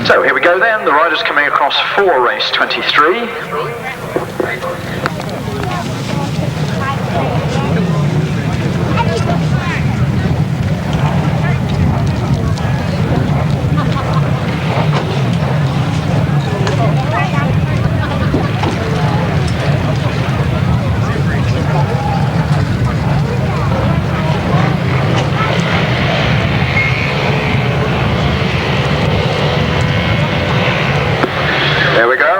So here we go then, the riders coming across for race 23.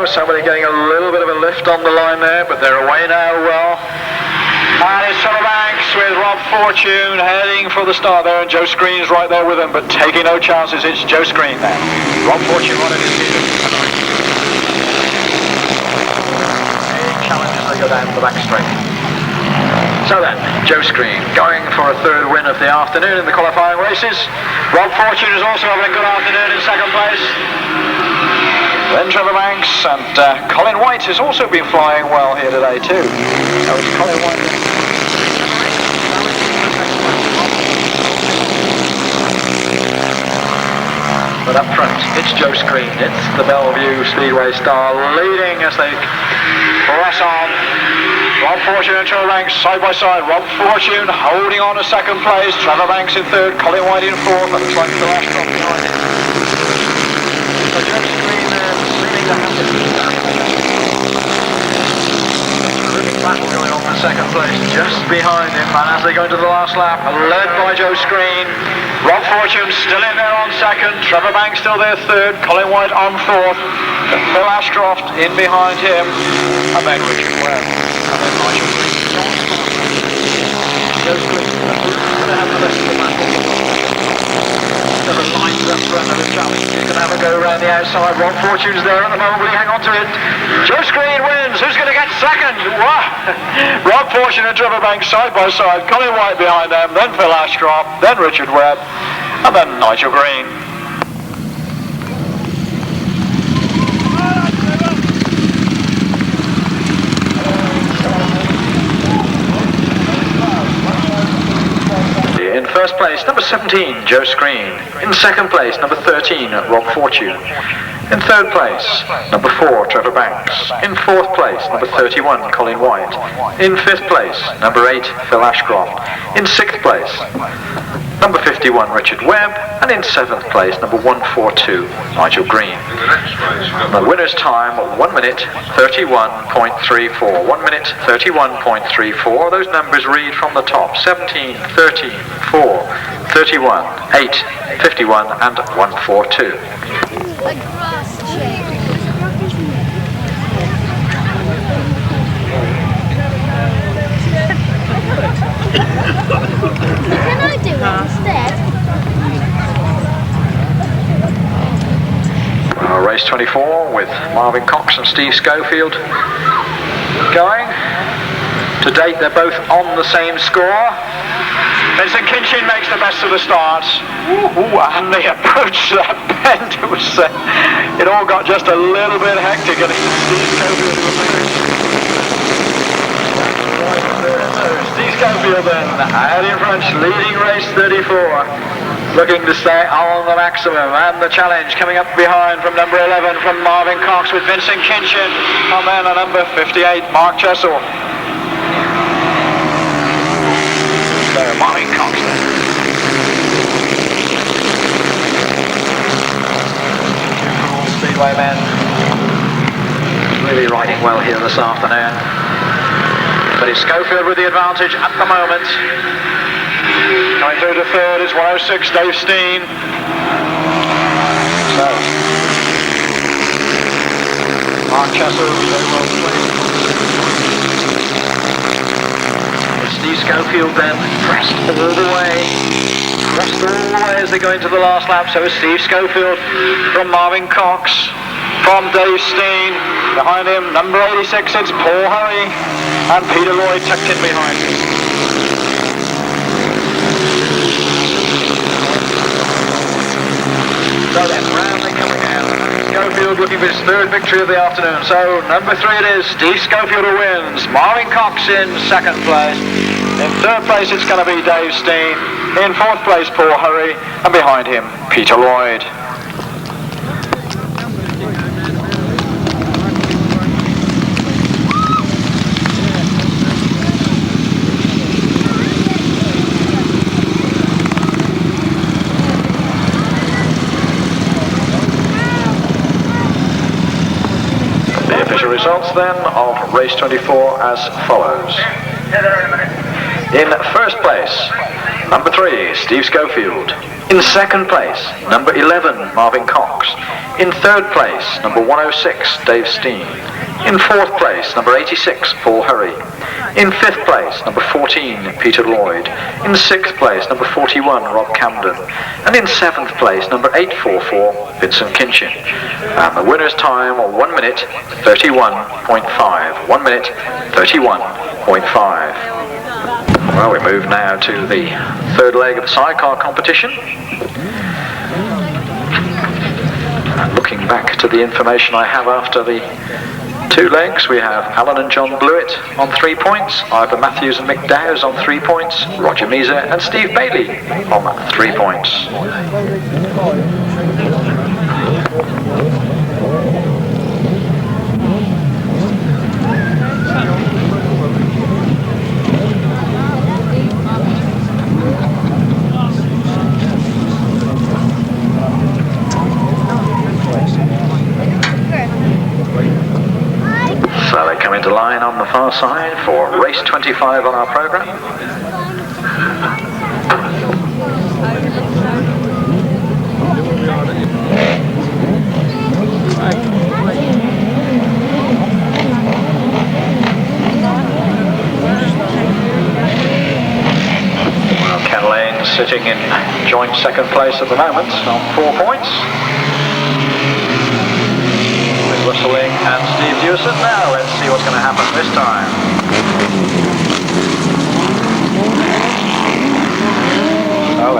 Somebody getting a little bit of a lift on the line there, but they're away now well. And it's Trevor Banks with Rob Fortune heading for the start there, and Joe Screen's right there with him, but taking no chances. It's Joe Screen now. Rob Fortune running his season. Big challenge as they go down the back straight. So then, Joe Screen going for a third win of the afternoon in the qualifying races. Rob Fortune is also having a good afternoon in second place. Then Trevor Banks and Colin Wright has also been flying well here today too. That was Colin Wright. But up front, it's Joe Screen. It's the Bellevue Speedway star leading as they press on. Rob Fortune and Trevor Banks side by side. Rob Fortune holding on to second place. Trevor Banks in third. Colin Wright in fourth. And it's like the Ashcroft behind him. So Joe Screen leading the battle going on for second place just behind him, and as they go into the last lap, led by Joe Screen. Rob Fortune still in there on second. Trevor Banks still there third. Colin Wright on fourth. And Phil Ashcroft in behind him. And then Richard Webb. And then Nigel. Joe Screen going to have the rest of the battle. The lines up front of the challenge. He's going to have a go around the outside. Rob Fortune's there at the moment. Will he hang on to it? Joe Screen wins. Who's going to get second? Wow. Rob Fortune and Trevor Banks side by side. Colin Wright behind them. Then Phil Ashcroft. Then Richard Webb. And then Nigel Greene. In first place, number 17, Joe Screen. In second place, number 13, Rob Fortune. In third place, number 4, Trevor Banks. In fourth place, number 31, Colin Wright. In fifth place, number 8, Phil Ashcroft. In sixth place, number 51, Richard Webb. And in seventh place, number 142, Nigel Greene. The winner's time, 1 minute 31.34. 1 minute 31.34. Those numbers read from the top: 17, 13, 4, 31, 8, 51 and 142. Can I do it instead? Race 24 with Marvyn Cox and Steve Schofield going. To date they're both on the same score. Vincent Kinchin makes the best of the starts. Ooh, and the approach to that bend, it all got just a little bit hectic, and Steve Schofield Steve Schofield then out in front, leading race 34. Looking to stay on the maximum, and the challenge coming up behind from number 11 from Marvyn Cox with Vincent Kinchin, and then a number 58, Mark Chessell. So Marvyn Cox then. Speedway men really riding well here this afternoon, but it's Schofield with the advantage at the moment. Coming through to third is 106, Dave Steen. So, Mark Chessell, very well played. Steve Schofield then pressed all the way as they go into the last lap. So is Steve Schofield from Marvyn Cox, from Dave Steen. Behind him, number 86, it's Paul Hurry, and Peter Lloyd tucked in behind him. So then, round they coming out. Schofield looking for his third victory of the afternoon. So, number 3 it is, Steve Schofield who wins. Marvyn Cox in second place. In third place it's going to be Dave Steen. In fourth place, Paul Hurry. And behind him, Peter Lloyd. results then of race 24 as follows. In first place, number 3, Steve Schofield. In second place, number 11, Marvyn Cox. In third place, number 106, Dave Steen. In fourth place, number 86, Paul Hurry. In fifth place, number 14, Peter Lloyd. In sixth place, number 41, Rob Camden. And in seventh place, number 844, Vincent Kinchin. And the winner's time of 1 minute 31.5. 1 minute 31.5. Well, we move now to the third leg of the sidecar competition. And looking back to the information I have after the 2 legs, we have Alan and John Blewitt on 3 points, Ivor Matthews and Mick Dowes on 3 points, Roger Measer and Steve Bailey on 3 points. So they come into line on the far side for race 25 on our programme. Well, Ken Lane sitting in joint second place at the moment on 4 points. Whistling and Steve Dewison. Now let's see what's going to happen this time. Oh,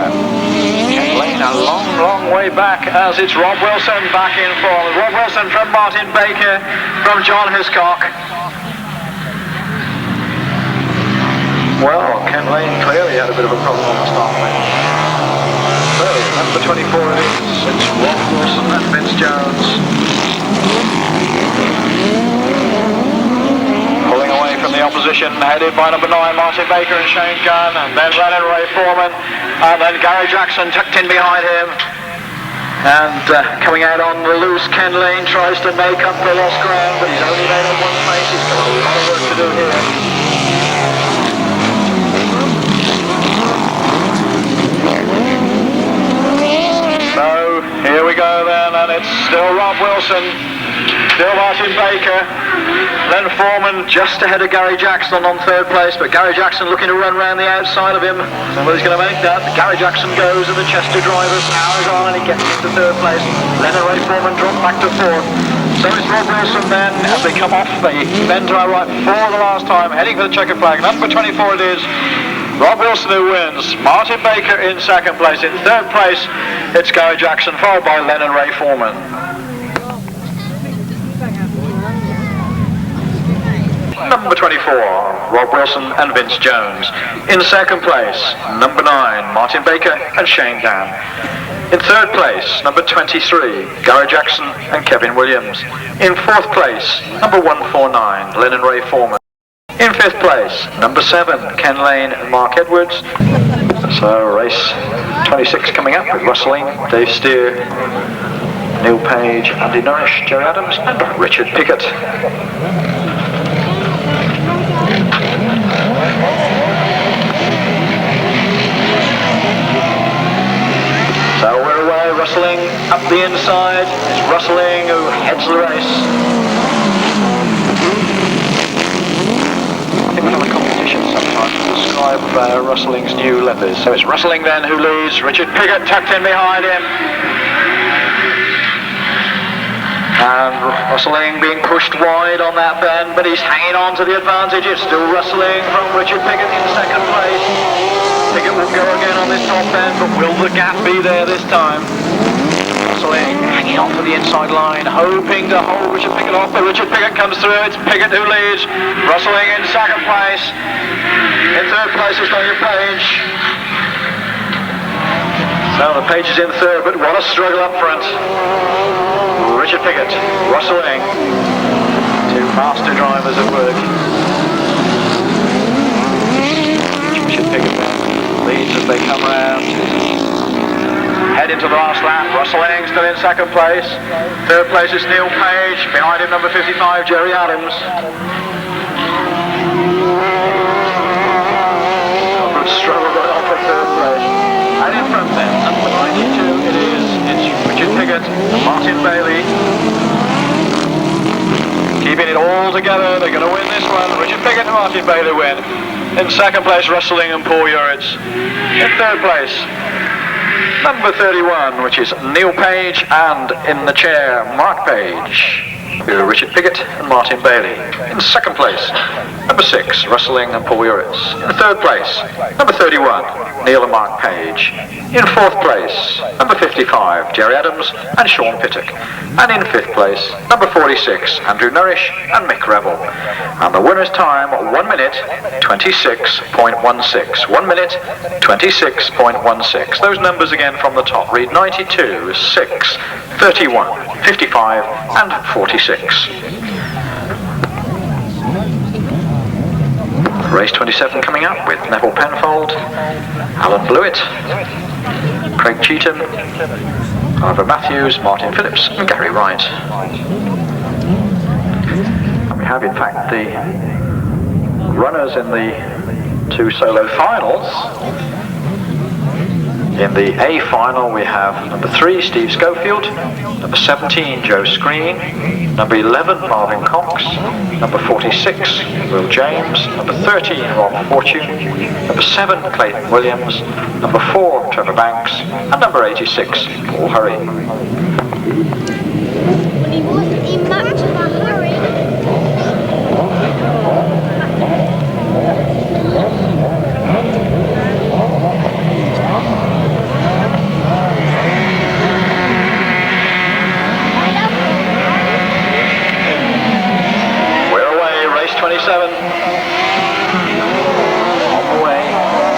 Ken Lane a long way back as it's Rob Wilson back in form. Rob Wilson from Martin Baker, from John Hiscock. Well, Ken Lane clearly had a bit of a problem on the start line. So, number 24 it is. It's Rob Wilson and Vince Jones. Pulling away from the opposition, headed by number 9 Martin Baker and Shane Gunn, and then Lennon Ray Foreman, and then Gary Jackson tucked in behind him. And coming out on the loose, Ken Lane tries to make up for lost ground, but he's only made up 1 place. He's got a lot of work to do here. So here we go then, and it's still Rob Wilson, still Martin Baker, then Foreman just ahead of Gary Jackson on 3rd place, but Gary Jackson looking to run round the outside of him. Somebody's going to make that. Gary Jackson goes and the Chester driver powers on and he gets into 3rd place. Leonard Ray Foreman dropped back to 4th. So it's Rob Wilson then as they come off the bend to our right for the last time, heading for the checkered flag. Number 24 it is. Rob Wilson who wins, Martin Baker in 2nd place. In 3rd place, it's Gary Jackson, followed by Lennon Ray Foreman. Number 24, Rob Wilson and Vince Jones. In 2nd place, number 9, Martin Baker and Shane Dann. In 3rd place, number 23, Gary Jackson and Kevin Williams. In 4th place, number 149, Lennon Ray Foreman. In 5th place, number 7, Ken Lane and Mark Edwards. So race 26 coming up with Rustling, Dave Steer, Neil Page, Andy Norrish, Jerry Adams and Richard Pickett. So we're away, Rustling up the inside. It's Rustling who heads the race. I think we've done a competition sometimes to describe Rustling's new leathers. So it's Rustling then who leads, Richard Pickett tucked in behind him. And Rustling being pushed wide on that bend, but he's hanging on to the advantage. It's still Rustling from Richard Pickett in 2nd place. Pickett will go again on this top bend, but will the gap be there this time? Rustling hanging on to the inside line, hoping to hold Richard Pickett off, but Richard Pickett comes through. It's Pickett who leads. Rustling in 2nd place. In 3rd place is Daniel Page. So the Page is in 3rd, but what a struggle up front. Richard Pickett, Rustling, 2 master drivers at work. Richard Pickett leads as they come round. head into the last lap. Rustling still in second place. Third place is Neil Page. Behind him, number 55, Jerry Adams. Good struggle going on for third place. And in front then, number 92 it is. It's Richard Piggott and Martin Bailey. Keeping it all together, they're going to win this one. Richard Piggott and Martin Bailey win. In second place, Rustling and Paul Uritz. In third place, number 31, which is Neil Page, and in the chair, Mark Page. Richard Piggott and Martin Bailey. In second place, number 6, Rustling and Paul Uritz. In third place, number 31, Neil and Mark Page. In fourth place, number 55, Jerry Adams and Shaun Pittock. And in fifth place, number 46, Andrew Nourish and Mick Revel. And the winner's time, 1 minute 26.16. 1 minute 26.16. Those numbers again from the top read 92, 6, 31, 55 and 46. Race 27 coming up with Neville Penfold, Alan Blewitt, Craig Cheatham, Ivor Matthews, Martin Phillips and Gary Wright. And we have in fact the runners in the 2 solo finals. In the A final we have number 3 Steve Schofield, number 17 Joe Greene, number 11 Marvyn Cox, number 46 Will James, number 13 Rob Fortune, number 7 Clayton Williams, number 4 Trevor Banks and number 86 Paul Hurry. Well, he wasn't in much of a hurry. We're away, race 27. On the way,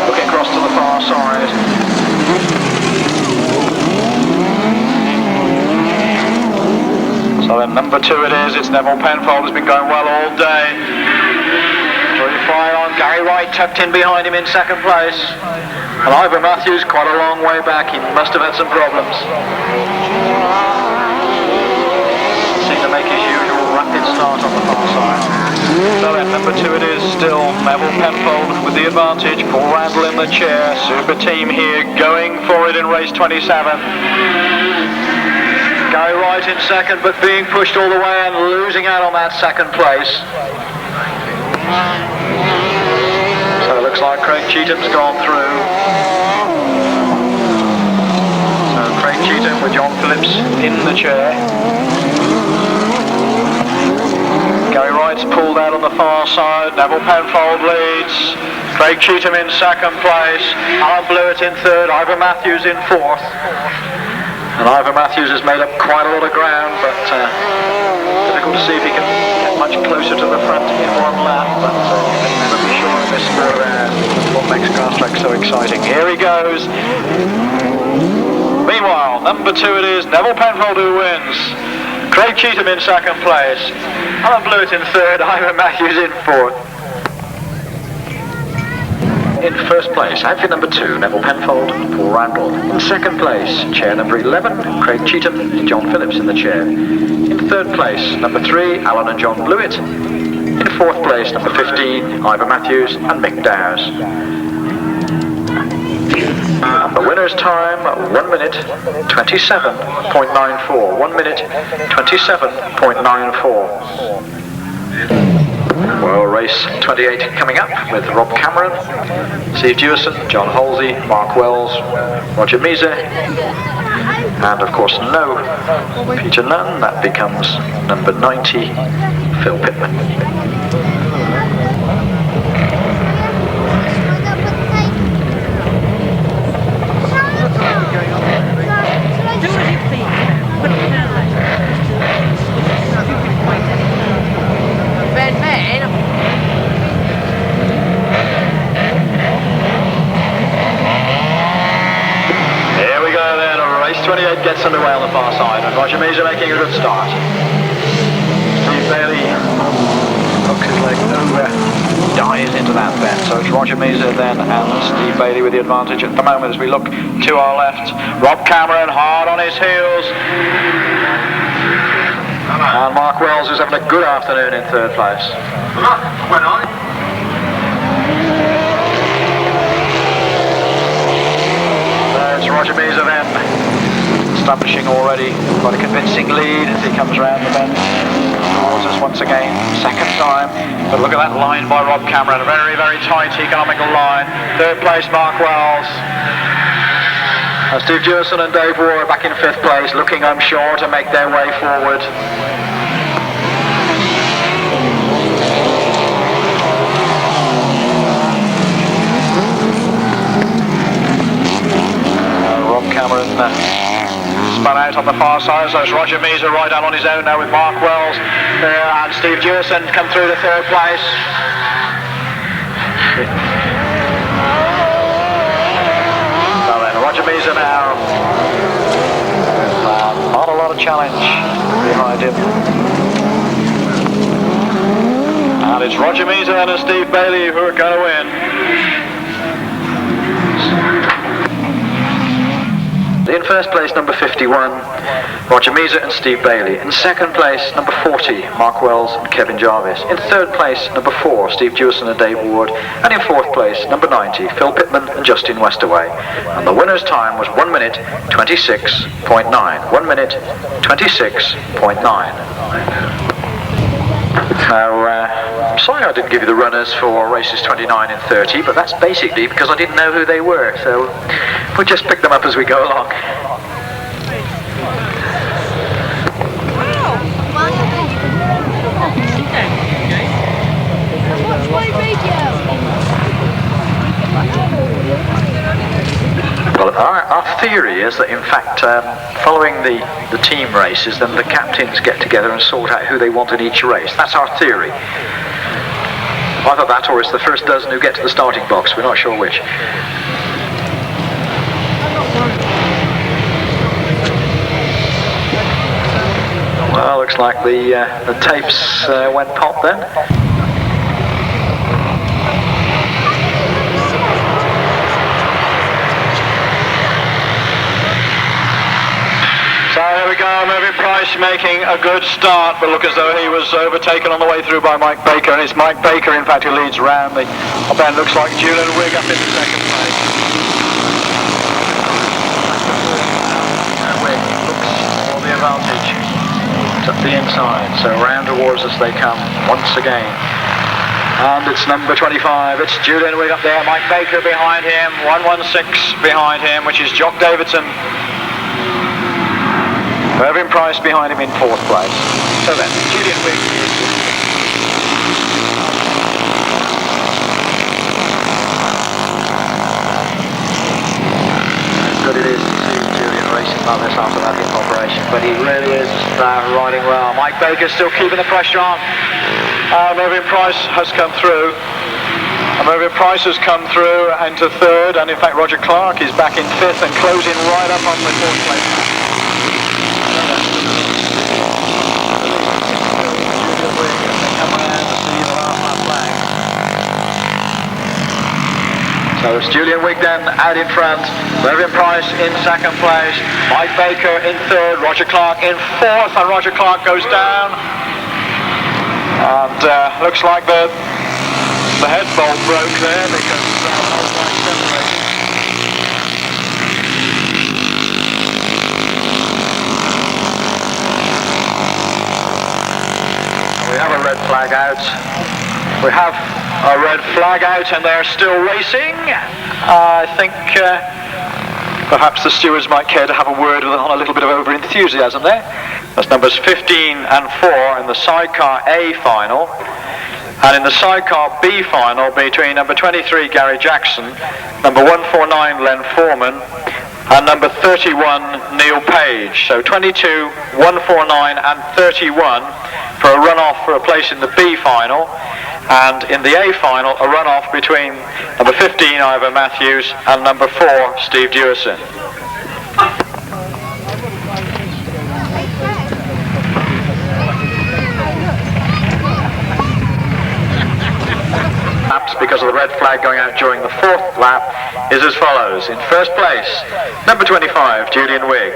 looking across to the far side. So then number 2 it is, it's Neville Penfold, has been going well all day. Very fire on, Gary Wright tucked in behind him in second place. And Ivor Matthews quite a long way back, he must have had some problems. Seemed to make his usual rapid start on the far side. So then number 2 it is still Neville Penfold with the advantage, Paul Randall in the chair, super team here going for it in race 27. Gary Wright in second, but being pushed all the way and losing out on that second place. So it looks like Craig Cheatham's gone through. So Craig Cheatham with John Phillips in the chair. Gary Wright's pulled out on the far side. Neville Penfold leads. Craig Cheatham in second place. Alan Blewitt in third. Ivor Matthews in fourth. And Ivor Matthews has made up quite a lot of ground, but difficult to see if he can get much closer to the front in one lap, but you can never be sure in this sport. What makes Grasstrack so exciting. Here he goes. Meanwhile, number 2 it is, Neville Penfold who wins. Craig Cheatham in second place. Alan Blewitt in third, Ivor Matthews in fourth. In first place, outfit number 2, Neville Penfold and Paul Randall. In second place, chair number 11, Craig Cheatham and John Phillips in the chair. In third place, number 3, Alan and John Blewitt. In fourth place, number 15, Ivor Matthews and Mick Dowes. And the winner's time, 1 minute 27.94. 1 minute 27.94. Well, race 28 coming up with Rob Cameron, Steve Dewison, John Halsey, Mark Wells, Roger Mise, and of course no Peter Nunn. That becomes number 90, Phil Pitman. Gets underway on the far side, and Roger Mise making a good start. Steve Bailey of knocks his leg over, dives into that bend. So it's Roger Measer then and Steve Bailey with the advantage at the moment as we look to our left. Rob Cameron hard on his heels. And Mark Wells is having a good afternoon in third place. There's Roger Measer then, establishing already quite a convincing lead as he comes round the bend. Us once again, second time. But look at that line by Rob Cameron, a very, very tight economical line. Third place, Mark Wells. Steve Dewison and Dave Mower back in fifth place, looking, I'm sure, to make their way forward. Rob Cameron spun out on the far side, so it's Roger Measer right down on his own now with Mark Wells and Steve Dewison come through to third place. So then Roger Measer now, not a lot of challenge behind him. And it's Roger Measer and Steve Bailey who are going to win. In first place, number 51, Roger Measer and Steve Bailey. In second place, number 40, Mark Wells and Kevin Jarvis. In third place, number 4, Steve Dewison and Dave Ward. And in fourth place, number 90, Phil Pitman and Justin Westaway. And the winner's time was 1 minute 26.9. 1 minute 26.9. Now, I'm sorry I didn't give you the runners for races 29 and 30, but that's basically because I didn't know who they were, so we'll just pick them up as we go along. Well, our theory is that, in fact, following the team races, then the captains get together and sort out who they want in each race. That's our theory. Either that or it's the first dozen who get to the starting box. We're not sure which. Well, looks like the tapes went pop then. So here we go, Marvyn Price making a good start, but look as though he was overtaken on the way through by Mike Baker, and it's Mike Baker in fact who leads round the bend. Looks like Julian Wigg up in the second place. Wigg looks for the advantage. It's up the inside, so round towards us they come once again. And it's number 25, it's Julian Wigg up there, Mike Baker behind him, 116 behind him, which is Jock Davidson. Marvyn Price behind him in fourth place. So then, Julian Wigg is... Good it is to see Julian racing like this after that hip operation, but he really is riding well. Mike Baker's still keeping the pressure on. Marvyn Price has come through. Marvyn Price has come through into third, and in fact Roger Clark is back in fifth and closing right up on the fourth place. So it's Julian Wigg then out in front, Marvyn Price in second place, Mike Baker in third, Roger Clark in fourth, and Roger Clark goes down. And looks like the head bolt broke there because we have a red flag out. We have a red flag out and they're still racing. I think perhaps the stewards might care to have a word on a little bit of over-enthusiasm there. That's numbers 15 and 4 in the sidecar A final. And in the sidecar B final between number 23 Gary Jackson, number 149 Len Foreman, and number 31 Neil Page. So 22, 149 and 31 for a run-off for a place in the B final. And in the A final, a run-off between number 15 Ivor Matthews and number 4 Steve Dewison. because of the red flag going out during the 4th lap is as follows. In first place, number 25, Julian Wigg.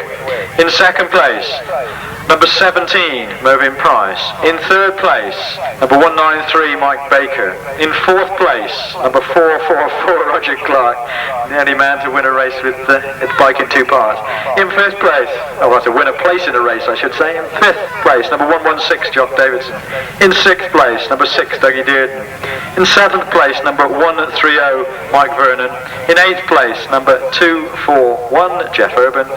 In second place, number 17, Marvyn Price. In third place, number 193, Mike Baker. In fourth place, number 444, Roger Clark, the only man to win a race with its bike in 2 parts. In fifth place, to win a place in a race, I should say. In fifth place, number 116, Jock Dewison. In sixth place, number 6, Dougie Dearden. In seventh place, number 130, Mike Vernon. In eighth place, number 241, Jeff Urban.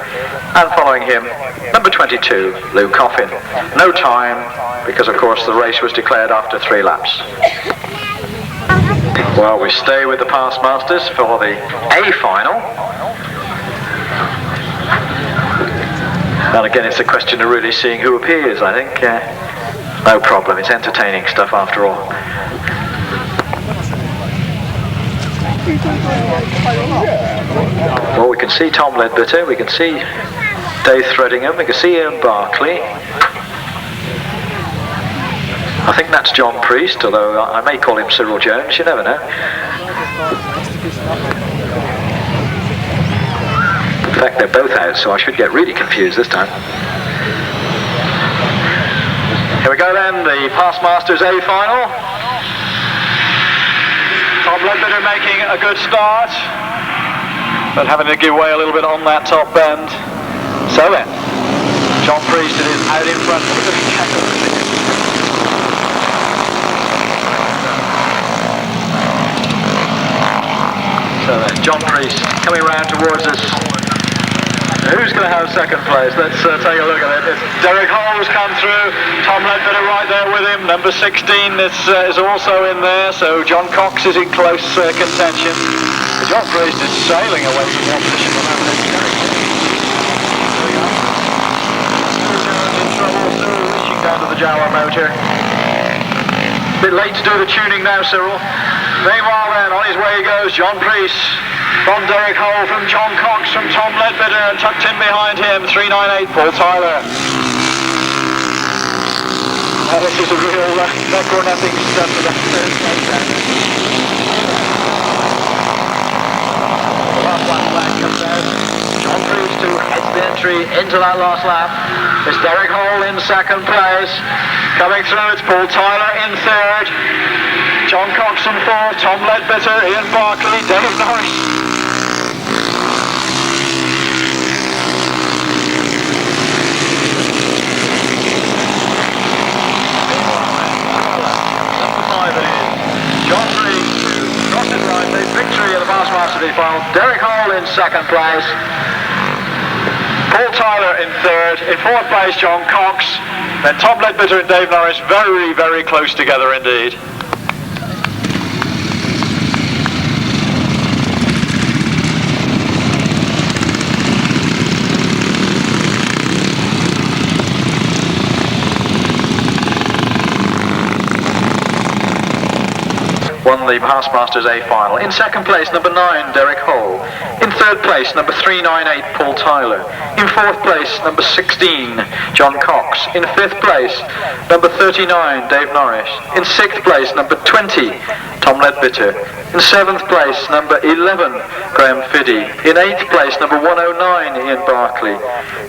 And following him, number 22, Lou Coffin. No time, because of course the race was declared after 3 laps. Well, we stay with the Past Masters for the A final. And again, it's a question of really seeing who appears, I think. No problem, it's entertaining stuff after all. Well, we can see Tom Ledbetter, we can see Dave Threadingham, we can see Ian Barclay. I think that's John Priest, although I may call him Cyril Jones, you never know. In fact, they're both out, so I should get really confused this time. Here we go then, the Past Masters A final. Tom Ledbetter making a good start, but having to give way a little bit on that top bend. So then, John Priest is out in front. So then, John Priest coming round towards us. Who's going to have second place? Let's take a look at it. It's Derek Hall's come through. Tom Ledbetter right there with him. Number 16 is also in there. So John Cox is in close contention. John Priest is sailing away from one position. In trouble, Cyril reaching down to the Jawa motor. A bit late to do the tuning now, Cyril. Meanwhile then, on his way he goes, John Priest. From Derek Hull, from John Cox, from Tom Ledbetter, and tucked in behind him, 398, Paul Tyler. This is a real neck or nothing stuff for the first place. The last lap flag comes out. John Priest to head the entry into that last lap. It's Derek Hull in second place. Coming through, it's Paul Tyler in third. John Cox in fourth, Tom Ledbetter, Ian Barclay, Dave Norris. John Priest to cross it right, the victory in the Past Masters final. Derek Hall in second place. Paul Tyler in third. In fourth place, John Cox. Then Tom Ledbetter and Dave Norris very, very close together indeed. Won the Past Masters A final. In second place, number 9, Derek Hull. In third place, number 398, Paul Tyler. In fourth place, number 16, John Cox. In fifth place, number 39, Dave Norris. In sixth place, number 20, Tom Ledbetter. In seventh place, number 11, Graham Fiddy. In eighth place, number 109, Ian Barclay.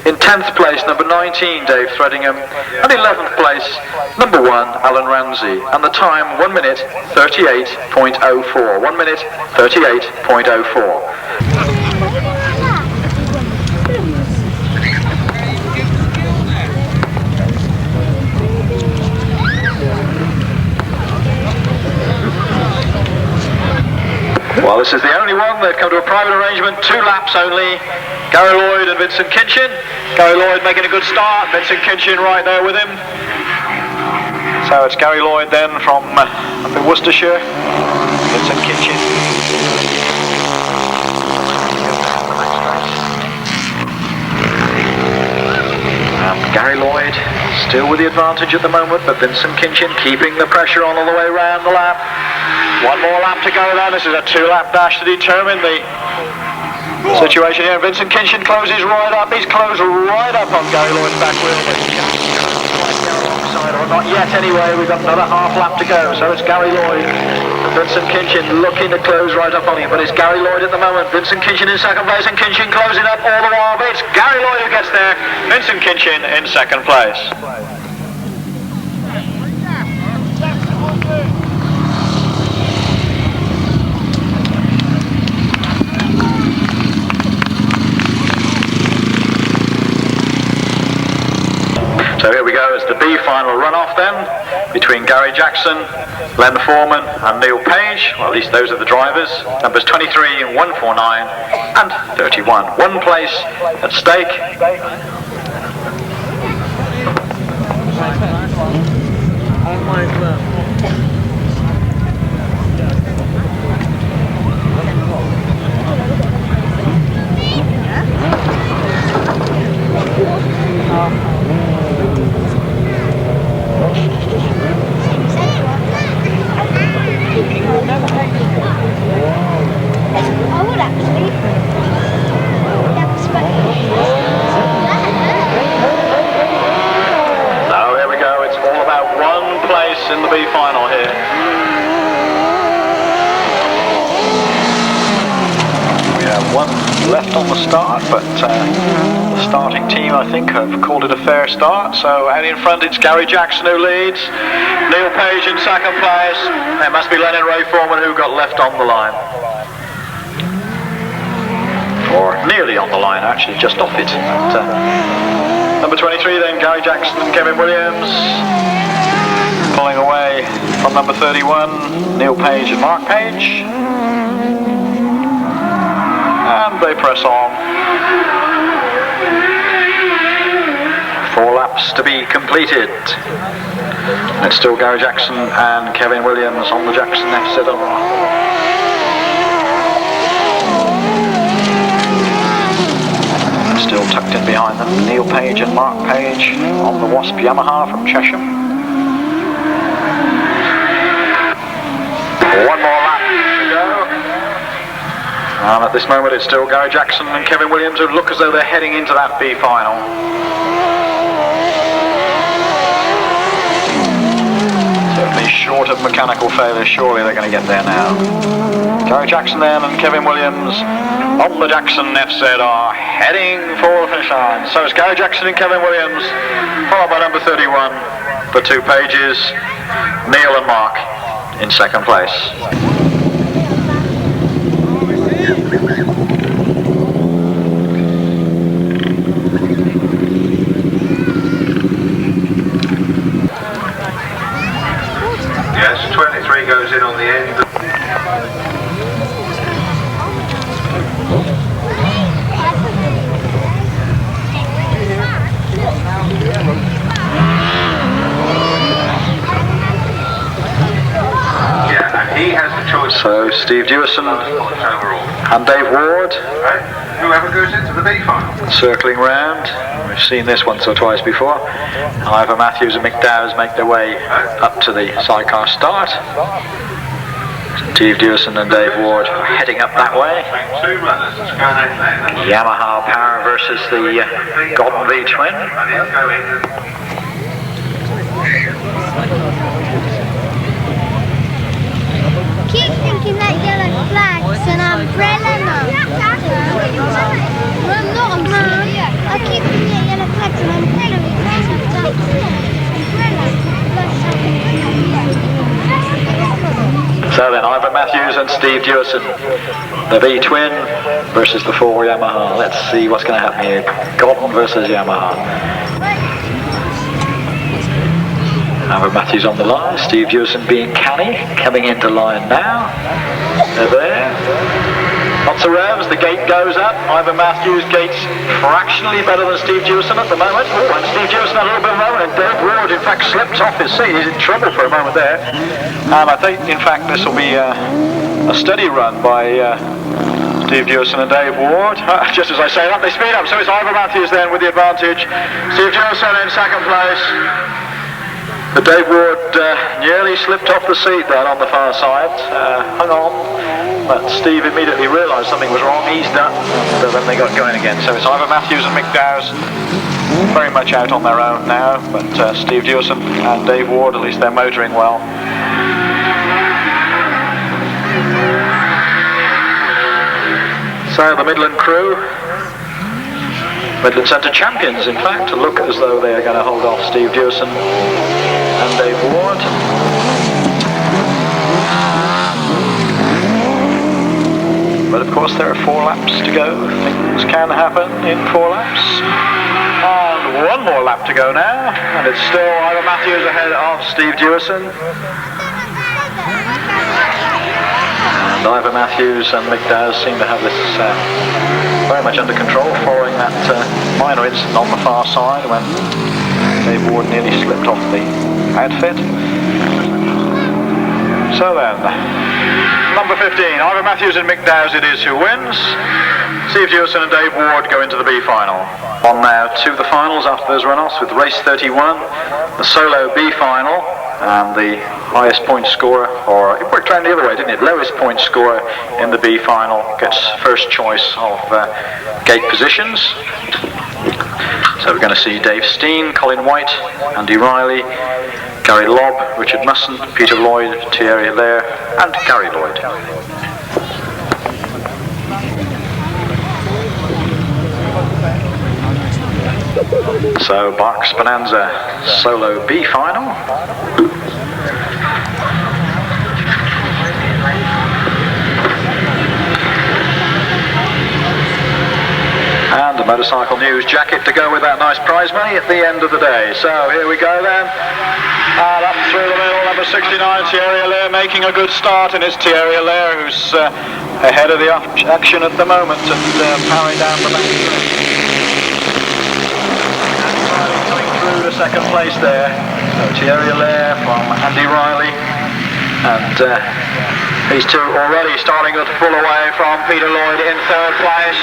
In 10th place, number 19, Dave Threadingham. And 11th place, number 1, Alan Ramsey. And the time, 1 minute 38.04. 1 minute 38.04. Well, this is the only one. They've come to a private arrangement, 2 laps only. Gary Lloyd and Vincent Kinchin. Gary Lloyd making a good start, Vincent Kinchin right there with him. So it's Gary Lloyd then from up in Worcestershire. Vincent Kinchin. Gary Lloyd still with the advantage at the moment, but Vincent Kinchin keeping the pressure on all the way around the lap. 1 more lap to go then. This is a 2-lap dash to determine the situation here. Vincent Kinchin closes right up. He's closed right up on Gary Lloyd's back wheel. Or not yet anyway. We've got another half lap to go. So it's Gary Lloyd and Vincent Kinchin looking to close right up on him, but it's Gary Lloyd at the moment. Vincent Kinchin in second place, and Kinchin closing up all the while, but it's Gary Lloyd who gets there. Vincent Kinchin in second place. So here we go, it's the B final runoff then, between Gary Jackson, Len Foreman and Neil Page. Well, at least those are the drivers. Numbers 23, 149 and 31. One place at stake. I would actually. So here we go, it's all about one place in the B final here. We have one left on the start, but the starting team I think have called it a fair start. So out in front it's Gary Jackson who leads, Neil Page in second place. It must be Lennon Ray Foreman who got left on the line. Or nearly on the line actually, just off it. But, number 23 then, Gary Jackson and Kevin Williams. Pulling away from number 31, Neil Page and Mark Page. And they press on. 4 laps to be completed. It's still Gary Jackson and Kevin Williams on the Jackson F7. Still tucked in behind them, Neil Page and Mark Page on the Wasp Yamaha from Cheshire. One more lap to go. And at this moment it's still Gary Jackson and Kevin Williams who look as though they're heading into that B final. Certainly short of mechanical failure, surely they're going to get there now. Gary Jackson then and Kevin Williams on the Jackson FZ are heading for the finish line. So it's Gary Jackson and Kevin Williams, followed by number 31, the 2 Pages, Neil and Mark in second place. Yes, 23 goes in on the end. He has the choice. So Steve Dewison and Dave Ward, whoever goes into the B final, circling round. We've seen this once or twice before. Ivor Matthews and Mick Dowes make their way up to the sidecar start. Steve Dewison and Dave Ward are heading up that way. Yamaha Power versus the Godden V Twin. Keep thinking that yellow flag's an umbrella now. Well, not umbrella. I keep thinking that yellow flag's an umbrella. So then, Ivor Matthews and Steve Dewison, the V Twin versus the 4 Yamaha. Let's see what's going to happen here. Godden versus Yamaha. Ivor Matthews on the line, Steve Dewison being canny, coming into line now. They're there. Lots of revs, the gate goes up. Ivor Matthews gates fractionally better than Steve Dewison at the moment. Oh, and Steve Dewison had a little bit of a moment, and Dave Ward in fact slipped off his seat. He's in trouble for a moment there. And I think in fact this will be a steady run by Steve Dewison and Dave Ward. Just as I say that, they speed up, so it's Ivor Matthews then with the advantage. Steve Dewison in second place. But Dave Ward nearly slipped off the seat there on the far side, hung on, but Steve immediately realised something was wrong, eased up, and then they got going again. So it's Ivor Matthews and Mick Dowes very much out on their own now, but Steve Dewison and Dave Ward, at least they're motoring well. So the Midland crew, Midland Centre champions in fact, look as though they are going to hold off Steve Dewison and Dave Ward. But of course there are 4 laps to go. Things can happen in 4 laps. And 1 more lap to go now, and it's still Ira Matthews ahead of Steve Dewison. And Ivor Matthews and Mick Dowes seem to have this very much under control following that minor incident on the far side when Dave Ward nearly slipped off the outfit. So then, number 15, Ivor Matthews and Mick Dowes it is who wins. Steve Dewison and Dave Ward go into the B final. On now to the finals after those runoffs with race 31, the solo B final, and the highest point scorer, or it worked around the other way, didn't it? Lowest point scorer in the B final gets first choice of gate positions. So we're going to see Dave Steen, Colin White, Andy Riley, Gary Lobb, Richard Mussen, Peter Lloyd, Thierry Hilaire and Gary Lloyd. So Berks Bonanza solo B final. And a motorcycle news jacket to go with that nice prize money at the end of the day. So here we go then. And up through the middle, number 69, Thierry Hilaire making a good start, and it's Thierry Hilaire who's ahead of the action at the moment and powering down the back. Coming through to second place there. So Thierry Hilaire from Andy Riley, and these two already starting to pull away from Peter Lloyd in third place.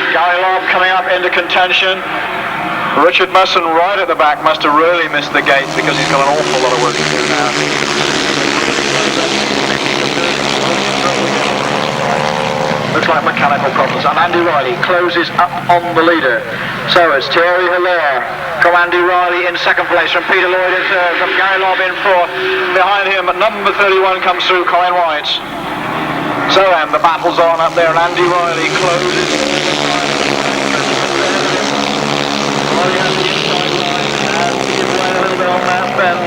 Gary Lobb coming up into contention. Richard Mussen right at the back must have really missed the gate because he's got an awful lot of work to do now. Looks like mechanical problems, and Andy Riley closes up on the leader. So it's Thierry Hilaire from Andy Riley in second place, from Peter Lloyd in third, from Gary Lobb in fourth. Behind him, number 31 comes through, Colin White. So the battle's on up there, and Andy Riley closes.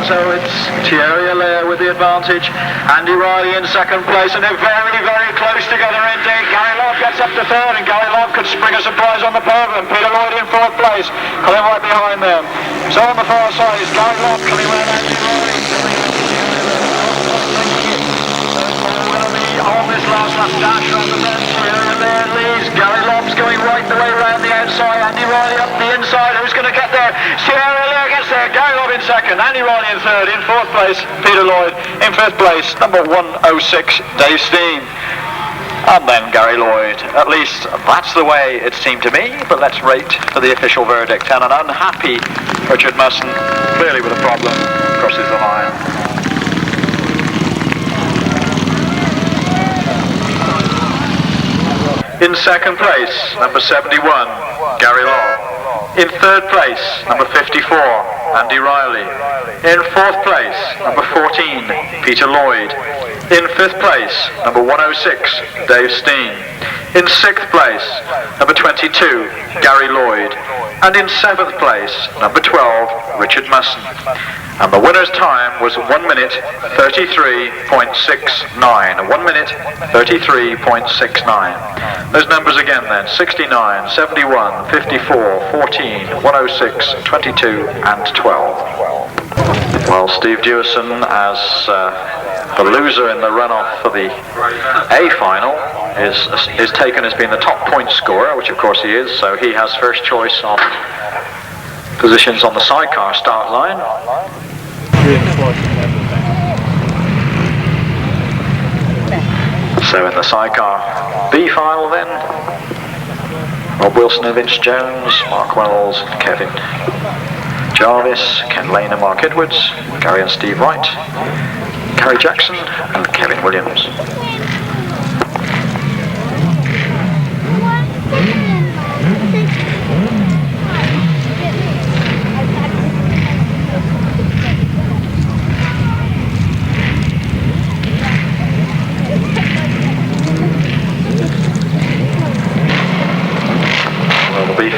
So it's Thierry Hilaire with the advantage, Andy Riley in second place, and they're very, very close together indeed. Gary Lobb gets up to third, and Gary Lobb could spring a surprise on the podium. Peter Lloyd in fourth place, Colin right behind them. So on the far side is Gary Lobb coming around Andy Riley. On this last lap dash on the bench, Thierry Hilaire leads. Gary Lobb's going right the way around the outside. Andy Riley up the inside. Who's going to get there? Thierry Hilaire gets there. Gary Lobb in second. Andy Riley in third. In fourth place, Peter Lloyd. In fifth place, number 106, Dave Steen. And then Gary Lloyd. At least that's the way it seemed to me. But let's wait for the official verdict. And an unhappy Richard Mussen, clearly with a problem, crosses the line. In second place, number 71, Gary Lobb. In third place, number 54, Andy Riley. In fourth place, number 14, Peter Lloyd. In fifth place, number 106, Dave Steen. In sixth place, number 22, Gary Lloyd. And in seventh place, number 12, Richard Mussen. And the winner's time was 1 minute 33.69. 1 minute 33.69. Those numbers again then: 69, 71, 54, 14, 106, 22 and 12. Well, Steve Dewison, as the loser in the runoff for the A final, is taken as being the top point scorer, which of course he is, so he has first choice on positions on the sidecar start line. So in the sidecar B final then, Rob Wilson and Vince Jones, Mark Wells, Kevin Jarvis, Ken Lane and Mark Edwards, Gary and Steve Wright, Gary Jackson and Kevin Williams.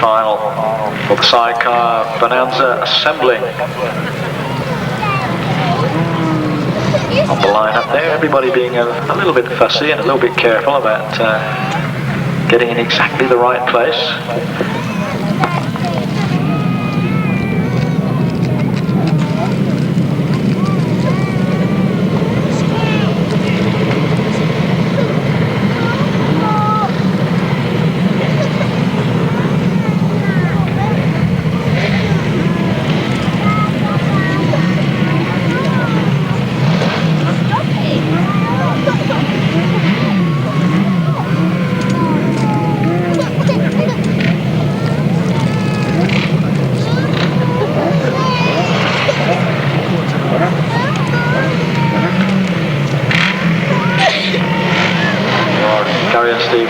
final for the sidecar Bonanza assembling. On the line up there, everybody being a little bit fussy and a little bit careful about getting in exactly the right place.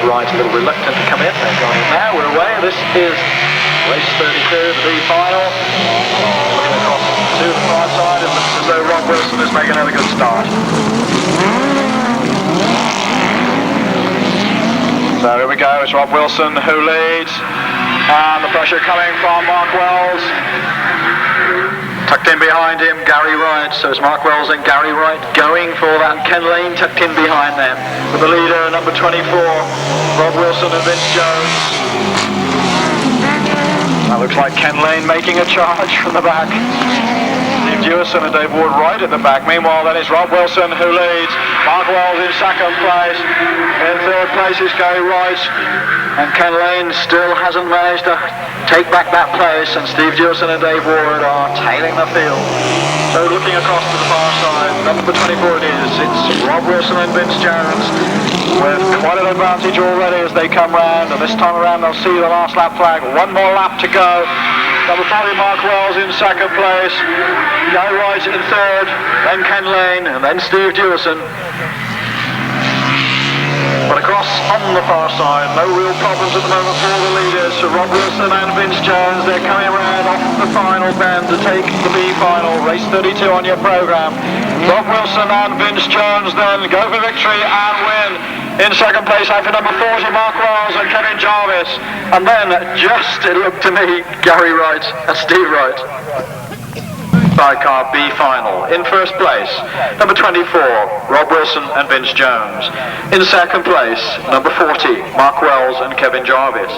Wright a little reluctant to come in. They're going in now. We're away. This is race 32, the final. Looking across to the far side, it looks as though Rob Wilson is making another good start. So here we go. It's Rob Wilson who leads, and the pressure coming from Mark Wells. Tucked in behind him, Gary Wright. So it's Mark Wells and Gary Wright going for that. Ken Lane tucked in behind them. With the leader, number 24, Rob Wilson and Vince Jones. That looks like Ken Lane making a charge from the back. Dewison and Dave Ward right at the back. Meanwhile, then it's Rob Wilson who leads. Mark Wells in second place. In third place is Gary Wright. And Ken Lane still hasn't managed to take back that place. And Steve Dewison and Dave Ward are tailing the field. So looking across to the far side, number 24 it is. It's Rob Wilson and Vince Jones with quite an advantage already as they come round. And this time around they'll see the last lap flag. One more lap to go. Number 40, Mark Wells in second place, Gary Wright in third, then Ken Lane, and then Steve Dewison. But across on the far side, no real problems at the moment for the leaders. So Rob Wilson and Vince Jones, they're coming around off the final bend to take the B final, race 32 on your programme. Rob Wilson and Vince Jones then go for victory and win. In second place, after number 40, Mark Wells and Kevin Jarvis. And then, just, it looked to me, Gary Wright and Steve Wright. Sidecar B final. In first place, number 24, Rob Wilson and Vince Jones. In second place, number 40, Mark Wells and Kevin Jarvis.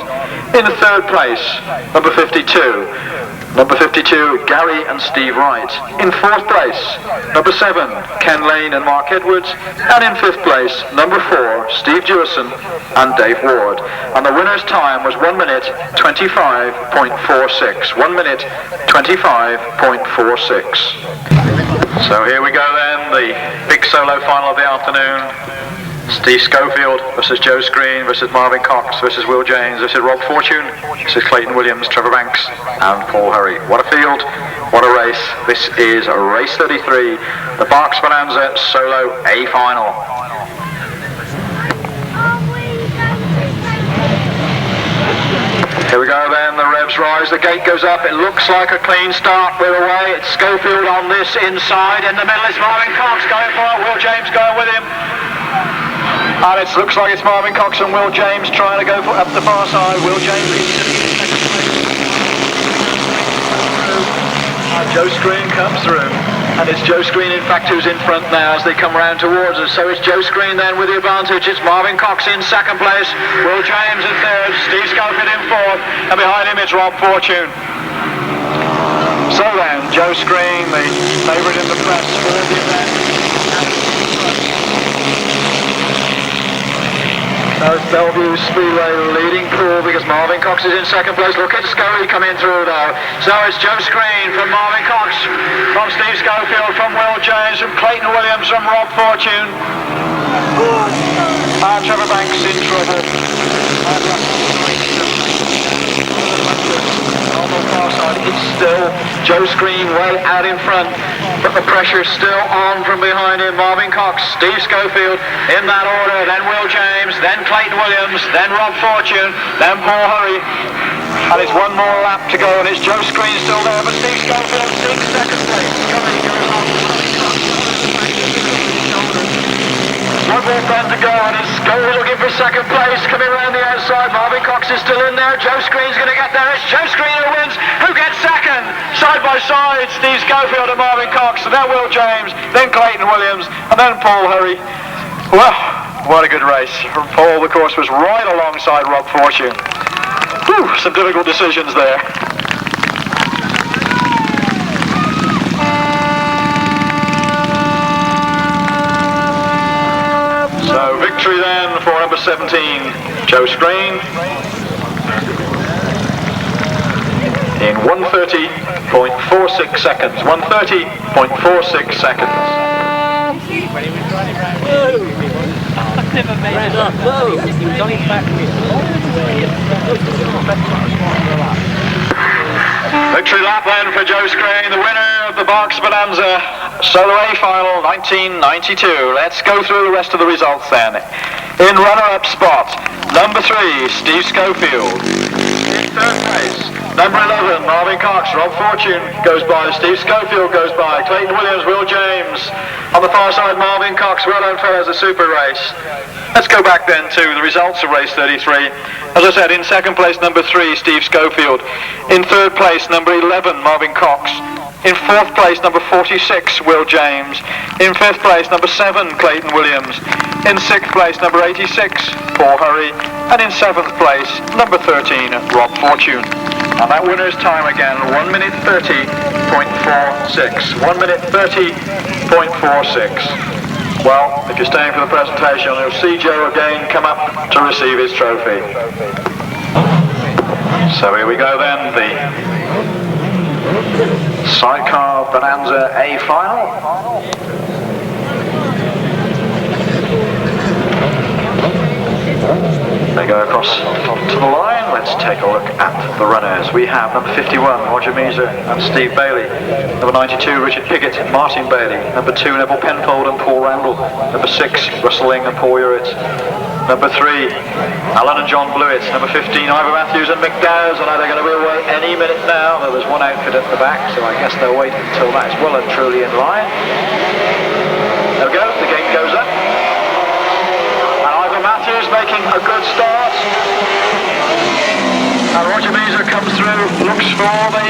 In third place, number 52, Gary and Steve Wright. In fourth place, number 7, Ken Lane and Mark Edwards. And in fifth place, number 4, Steve Dewison and Dave Ward. And the winner's time was 1 minute 25.46. 1 minute 25.46. So here we go then, the big solo final of the afternoon. Steve Schofield versus Joe Greene versus Marvyn Cox versus Will James versus Rob Fortune versus Clayton Williams, Trevor Banks and Paul Hurry. What a field, what a race. This is race 33, the Berks Bonanza Solo A final. Here we go then, the revs rise, the gate goes up, it looks like a clean start, we're away, it's Schofield on this inside, in the middle it's Marvyn Cox going for it, Will James going with him. And it looks like it's Marvyn Cox and Will James trying to go for up the far side. Will James is second place. And Joe Greene comes through. And it's Joe Greene in fact who's in front now as they come round towards us. So it's Joe Greene then with the advantage. It's Marvyn Cox in second place. Will James in third. Steve Schofield in fourth. And behind him it's Rob Fortune. So then, Joe Greene, the favourite in the press for the event. That's Bellevue Speedway leading pool because Marvyn Cox is in second place. Look at Scurry coming through though. So it's Joe Greene from Marvyn Cox, from Steve Schofield, from Will James, from Clayton Williams, from Rob Fortune. And Trevor Banks in trouble. On the far side, it's still Joe Greene way out in front, but the pressure's still on from behind him. Marvyn Cox, Steve Schofield in that order, then Will James, then Clayton Williams, then Rob Fortune, then Paul Hurry. And it's one more lap to go, and it's Joe Greene still there, but Steve Schofield in second place. One more bend to go, and it's Schofield looking for second place, coming around the outside. Marvyn Cox Cox is still in there. Joe Screen's going to get there. It's Joe Screen who wins. Who gets second? Side by side, Steve Schofield and Marvyn Cox, and then Will James, then Clayton Williams, and then Paul Hurry. Well, what a good race. Paul, of course, was right alongside Rob Fortune. Whew, some difficult decisions there. So victory then for number 17, Joe Screen, in 1:30.46 seconds. 1:30.46 seconds. Victory lap then for Joe Screen, the winner of the Berks Bonanza Solo A Final 1992. Let's go through the rest of the results then. In runner-up spot, number 3, Steve Schofield. In third place, number 11, Marvyn Cox. Rob Fortune goes by, Steve Schofield goes by, Clayton Williams, Will James. On the far side, Marvyn Cox. Well done, fellas, a super race. Let's go back then to the results of race 33. As I said, in second place, number 3, Steve Schofield. In third place, number 11, Marvyn Cox. In fourth place, number 46, Will James. In fifth place, number 7, Clayton Williams. In sixth place, number 86, Paul Hurry. And in seventh place, number 13, Rob Fortune. And that winner's time again, 1:30.46. 1:30.46. Well, if you're staying for the presentation, you'll see Joe again come up to receive his trophy. So here we go then, the Sidecar Bonanza A Final. They go across to the line. Let's take a look at the runners. We have number 51, Roger Measer and Steve Bailey. Number 92, Richard Piggott and Martin Bailey. Number 2, Neville Penfold and Paul Randall. Number 6, Russell Ling and Paul Uritt. Number 3, Alan and John Blewitt. Number 15, Ivor Matthews and Mick Dowes. I know they're going to be away any minute now. There's one outfit at the back, so I guess they'll wait until that's well and truly in line. There we go, the game goes up. Matthews making a good start. And Roger Measer comes through, looks for the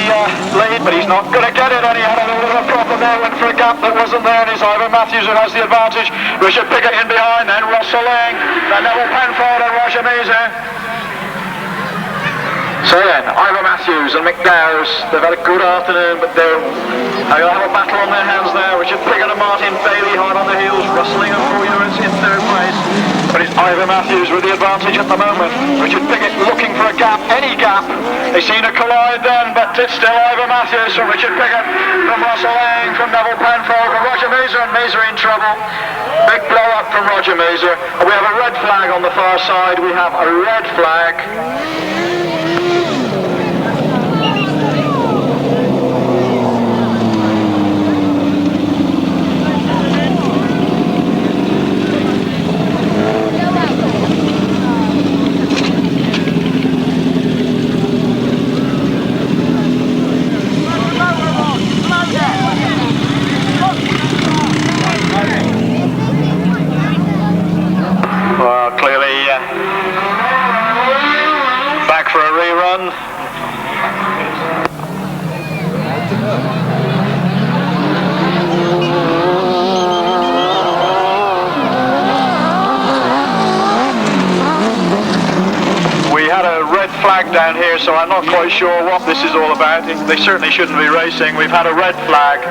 lead, but he's not going to get it, and he had a little bit of a problem there, went for a gap that wasn't there, and it's Ivor Matthews who has the advantage. Richard Piggott in behind, then Russell Ling, then Neville Penfold and Roger Measer. So then, Ivor Matthews and Mick Dowes, they've had a good afternoon, but they're going to have a battle on their hands there. Richard Piggott and Martin Bailey hard on the heels, Russell Ling and Paul Uritt in third place. But it's Ivor Matthews with the advantage at the moment. Richard Piggott looking for a gap, any gap. They seem to collide then, but it's still Ivor Matthews from Richard Piggott, from Russell Ling, from Neville Penfold, from Roger Measer, and Measer in trouble. Big blow up from Roger Measer. And we have a red flag on the far side. We have a red flag. Back for a rerun. We had a red flag down here, so I'm not quite sure what this is all about. They certainly shouldn't be racing. We've had a red flag.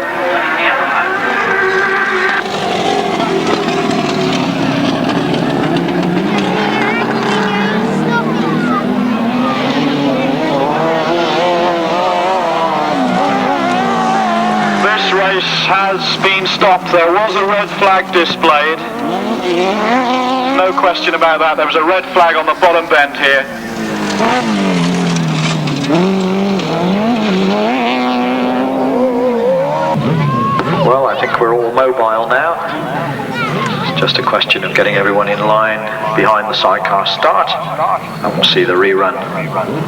Race has been stopped. There was a red flag displayed. No question about that. There was a red flag on the bottom bend here. Well, I think we're all mobile now. It's just a question of getting everyone in line behind the sidecar start, and we'll see the rerun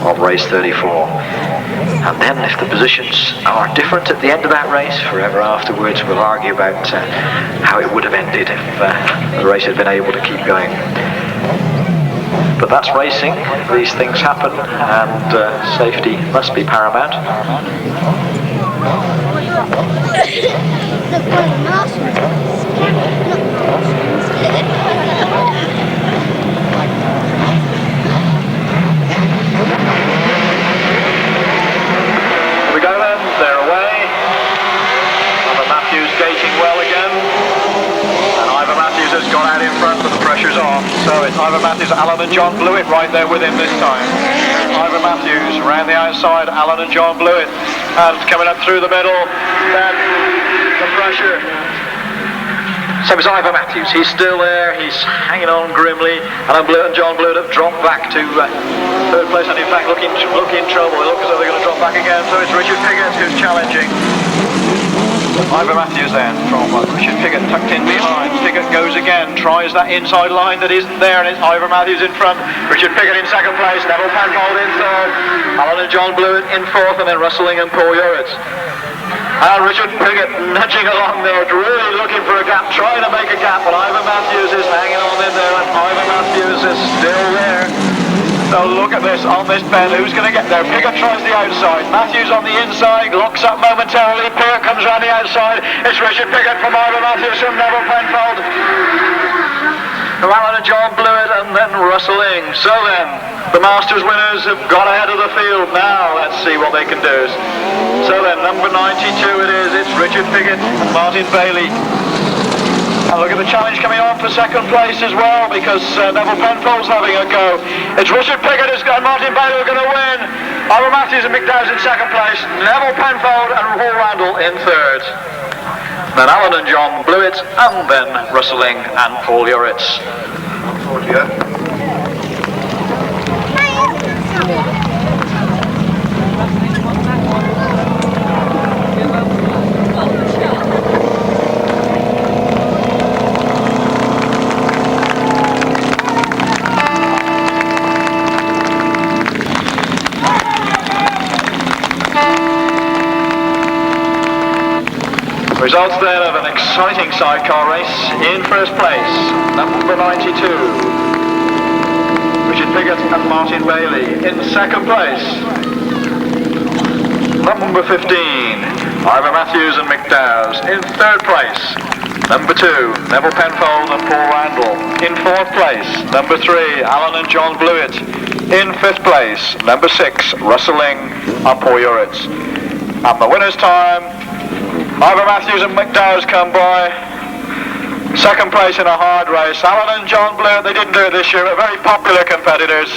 of race 34. And then if the positions are different at the end of that race, forever afterwards we'll argue about how it would have ended if the race had been able to keep going. But But that's racing, these things happen, and safety must be paramount. Here we go then, they're away. Matthews gating well again, and Ivor Matthews has got out in front, but the pressure's on. So it's Ivor Matthews, Alan and John Blewitt right there with him this time. Ivor Matthews round the outside, Alan and John Blewitt, and coming up through the middle, then the pressure. So it's Ivor Matthews, he's still there, he's hanging on grimly. Alan Blewitt and John Blewitt have dropped back to third place, and in fact look in trouble. They look as though they're going to drop back again. So it's Richard Piggott who's challenging. Ivor Matthews then from Richard Piggott tucked in behind. Piggott goes again, tries that inside line that isn't there, and it's Ivor Matthews in front. Richard Piggott in second place, Neville Penfold in third, Alan and John Blewitt in fourth, and then Rustling and Paul Uritz. And Richard Piggott nudging along there, really looking for a gap, trying to make a gap, but Ivor Matthews is hanging on in there, and Ivor Matthews is still there. So look at this, on this bend, who's going to get there? Piggott tries the outside, Matthews on the inside, locks up momentarily, Piggott comes around the outside, it's Richard Piggott from Ivor Matthews from Neville Penfold. From Alan and John Blewitt, and then Rustling. So then, the Masters winners have got ahead of the field. Now let's see what they can do. So then, number 92 it is, it's Richard Piggott and Martin Bailey. And look at the challenge coming on for second place as well, because Neville Penfold's having a go. It's Richard Piggott and Martin Bailey are going to win. Ivor Matthews and McDowell's in second place. Neville Penfold and Paul Randall in third. Then Alan and John Blewitt, and then Rustling and Paul Uritz. Results then of an exciting sidecar race. In first place, number 92, Richard Piggott and Martin Bailey. In second place, number 15, Ivor Matthews and McDowell's. In third place, number 2, Neville Penfold and Paul Randall. In fourth place, number 3, Alan and John Blewitt. In fifth place, number 6, Rustling and Paul Uritz. And the winner's time, Ivor Matthews and McDowell's come by. Second place in a hard race. Alan and John Blewitt, they didn't do it this year, but very popular competitors.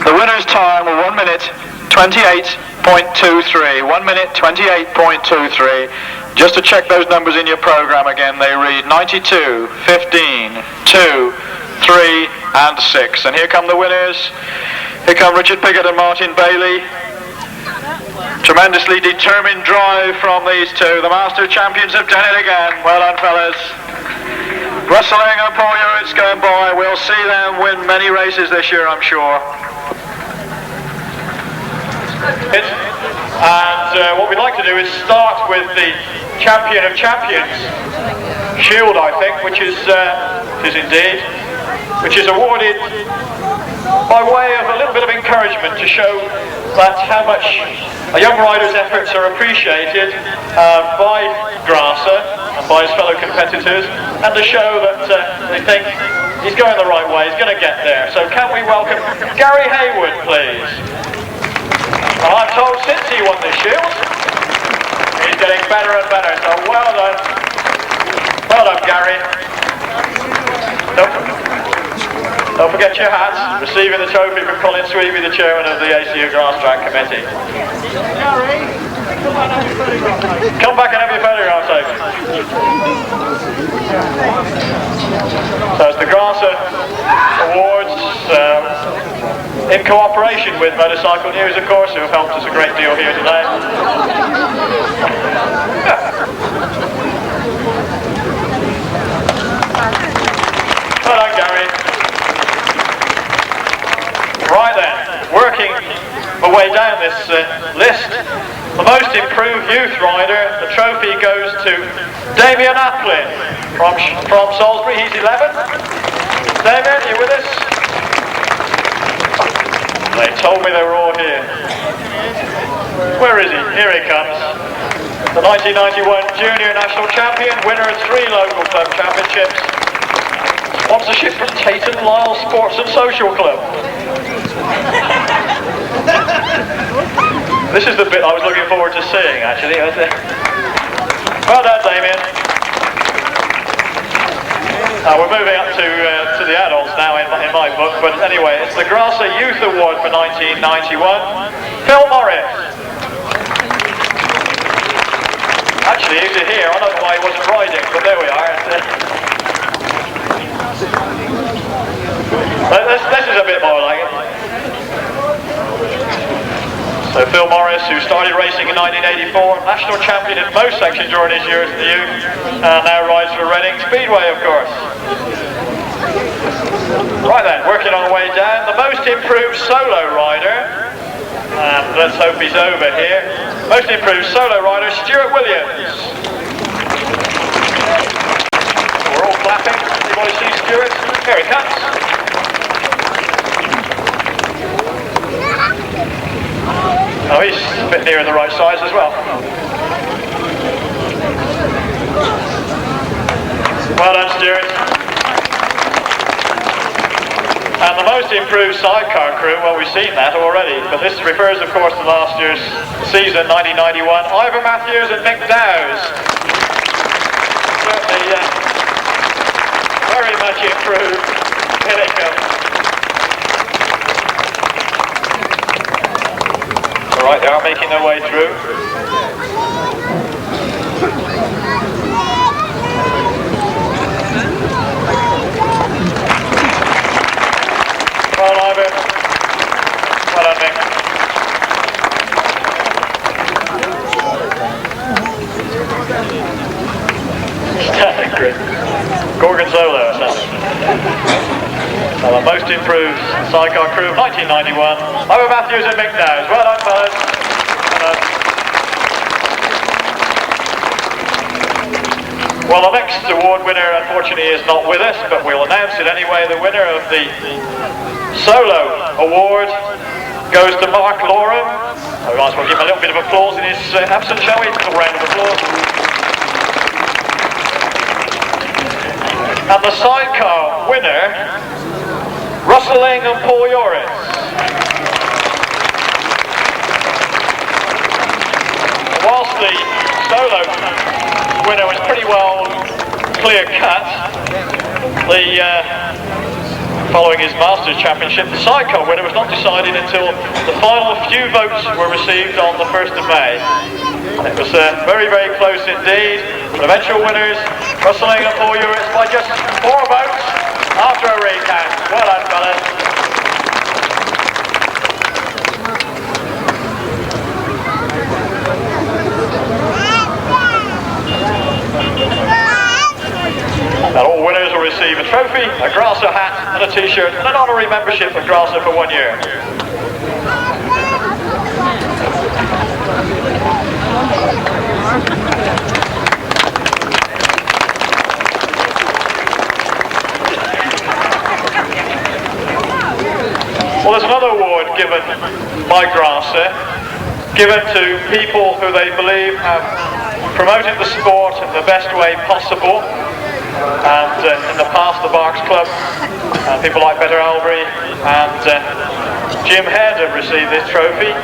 The winner's time were 1 minute 28.23. 1 minute 28.23. Just to check those numbers in your program again, they read 92, 15, 2, 3 and 6. And here come the winners. Here come Richard Piggott and Martin Bailey. Tremendously determined drive from these two. The Master Champions have done it again. Well done, fellas. Rustling and Paul Uritz going by. We'll see them win many races this year, I'm sure. And what we'd like to do is start with the Champion of Champions Shield, I think, which is indeed, which is awarded by way of a little bit of encouragement to show that how much a young rider's efforts are appreciated by Grasser and by his fellow competitors, and to show that they think he's going the right way, he's going to get there. So can we welcome Gary Haywood, please? And I'm told since he won this shield, he's getting better and better, so well done. Well done, Gary. Don't forget your hats. Receiving the trophy from Colin, the chairman of the ACU Grasstrack Committee. Come back and have your photograph taken. So it's the Grasser Awards in cooperation with Motorcycle News, of course, who have helped us a great deal here today. Well done, Gary. Right then, working my way down this list, the most improved youth rider, the trophy goes to Damien Applin from Salisbury. He's 11. Damien, you with us? told me they were all here. Where is he? Here he comes. The 1991 Junior National Champion, winner of 3 local club championships. Sponsorship from Clayton Lyle Sports and Social Club. This is the bit I was looking forward to seeing, actually. Well done, Damien. We're moving up to the adults now in my book, but anyway, it's the Grasser Youth Award for 1991. Phil Morris. Actually, he's here. I don't know why he wasn't riding, but there we are. This is a bit more like it. So Phil Morris, who started racing in 1984, national champion in most sections during his years in the youth, and now rides for Reading Speedway, of course. Right then, working on the way down, the most improved solo rider, and let's hope he's over here. Most improved solo rider, Stuart Williams. We're all clapping. Anybody see Stuart? Here he comes. Oh, he's a bit near in the right size as well. Well done, Stuart. And the most improved sidecar crew, well, we've seen that already, but this refers, of course, to last year's season, 1991. Ivor Matthews and Mick Dowes. Certainly very much improved. Here they come. Alright, they are making their way through. Well, Ivor. Well done, Mick. Gorgonzola, well, the most improved sidecar crew of 1991. Ivor Matthews and Mick Dowes. Well done, fellas. Well done. Well, the next award winner, unfortunately, is not with us, but we'll announce it anyway. The winner of the solo award goes to Mark Loram. We might as well give him a little bit of applause in his absence, shall we? A little round of applause. And the sidecar winner, Russell and Paul Yoris. Whilst the solo winner was pretty well clear cut, following his Masters Championship, the sidecar winner was not decided until the final few votes were received on the 1st of May. It was very, very close indeed. The eventual winners, Russell and Paul Yoris, by just 4 votes after a recount. Well done, fellas. And all winners will receive a trophy, a Grasser hat and a t-shirt and an honorary membership of Grasser for 1 year. Well, there's another award given by Grasser, given to people who they believe have promoted the sport in the best way possible. And in the past, the Berks Club, people like Better Albury and Jim Head have received this trophy.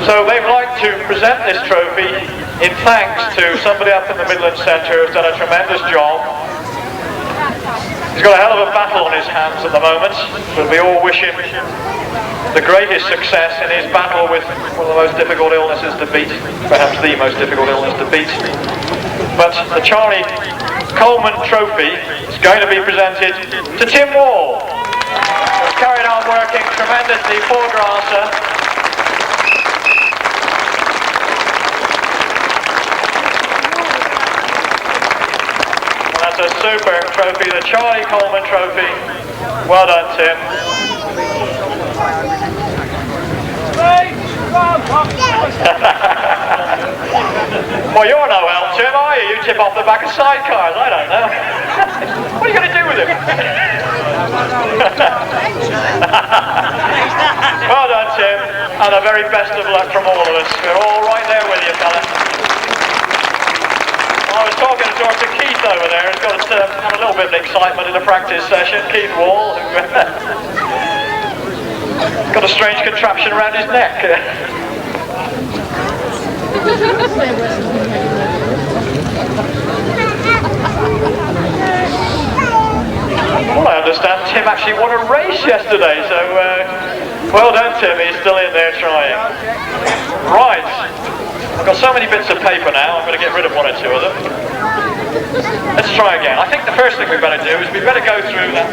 So they'd like to present this trophy in thanks to somebody up in the Midlands Centre who's done a tremendous job. He's got a hell of a battle on his hands at the moment, but we all wish him the greatest success in his battle with one of the most difficult illnesses to beat, perhaps the most difficult illness to beat. But the Charlie Coleman Trophy is going to be presented to Tim Wall, who's carried on working tremendously for Grasser. That's a super trophy, the Charlie Coleman Trophy. Well done, Tim. Well, you're no help, Tim, are you? You tip off the back of sidecars, I don't know. What are you going to do with him? and a very best of luck from all of us. We're all right there with you, fella. I was talking to Keith over there, who's got had a little bit of excitement in a practice session. Keith Wall, who got a strange contraption around his neck. Well, I understand Tim actually won a race yesterday, so well done, Tim. He's still in there trying. Right, I've got so many bits of paper now, I'm going to get rid of one or two of them. Let's try again. I think the first thing we better do is we better go through that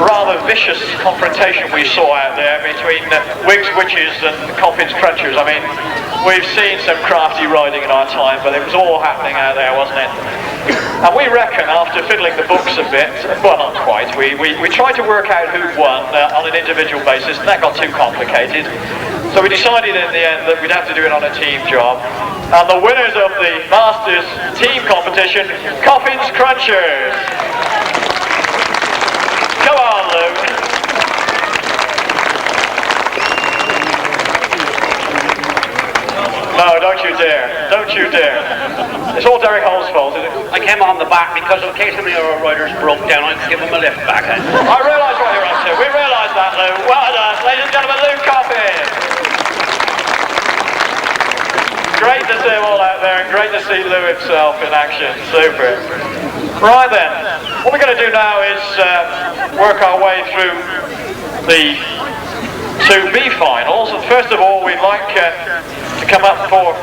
rather vicious confrontation we saw out there between Wigg's Witches and Coppin's Crunchers. I mean, we've seen some crafty riding in our time, but it was all happening out there, wasn't it? And we reckon, after fiddling the books a bit, well, not quite, we tried to work out who'd won on an individual basis, and that got too complicated. So we decided in the end that we'd have to do it on a team job. And the winners of the Masters team competition, Coppin's Crunchers. Come on, Luke. No, don't you dare. Don't you dare. It's all Derek Hull's fault, isn't it? I came on the back because in case any of our riders broke down, I could give them a lift back. I realise what you're up to. We realise that, Lou. Well done, ladies and gentlemen, Luke Coppin. Great to see him all out there, and great to see Lou himself in action. Super. Right then, what we're going to do now is work our way through the two B finals. And first of all, we'd like to come up for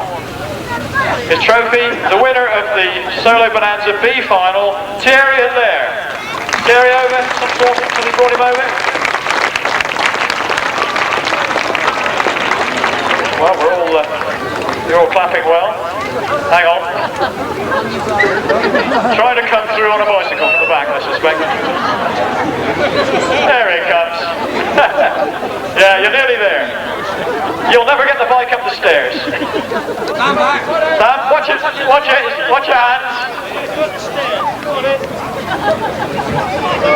his trophy, the winner of the Solo Bonanza B final, Thierry Allaire. Thierry over, some sort of, can we brought him over? Well, you're all clapping well. Hang on. Trying to come through on a bicycle from the back, I suspect. There he comes. Yeah, you're nearly there. You'll never get the bike up the stairs. Sam, watch it. Watch your hands.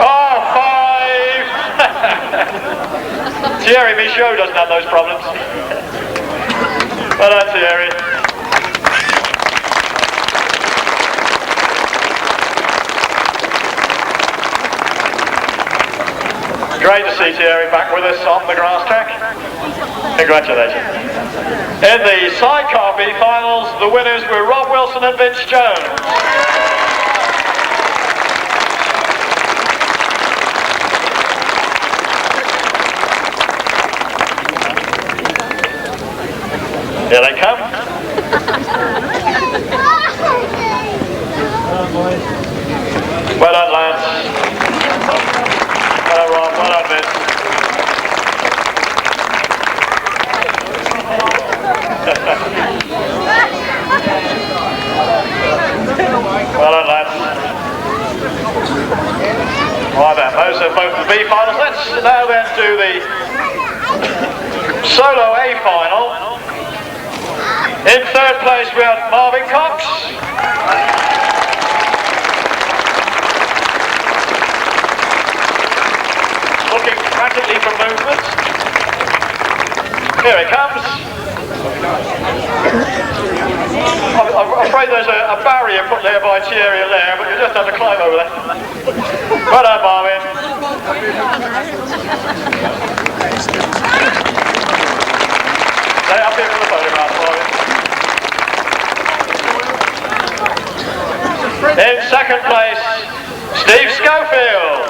Oh, 5. Thierry Michaud doesn't have those problems. Well done, Thierry. Great to see Thierry back with us on the grass track. Congratulations. In the sidecar B finals, the winners were Rob Wilson and Vince Jones. Here they come. Well done, lads. Well done, Rob. Well done, Vince. Well done, lads. Right then, those are both the B finals. Let's now then do the Solo A final. In third place we had Marvyn Cox. Looking frantically for movement. Here he comes. I'm afraid there's a barrier put there by Thierry Allaire, but you just have to climb over there. Well done, Marvyn. Stay up here for the photograph, Marvyn. In second place, Steve Schofield.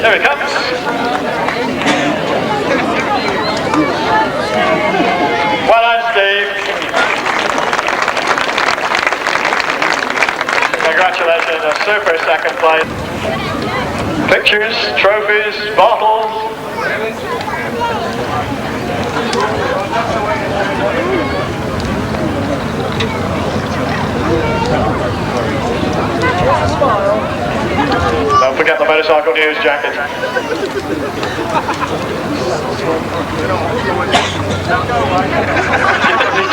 There he comes. Well done, Steve. Congratulations, a super second place. Pictures, trophies, bottles. Don't forget the motorcycle news jacket.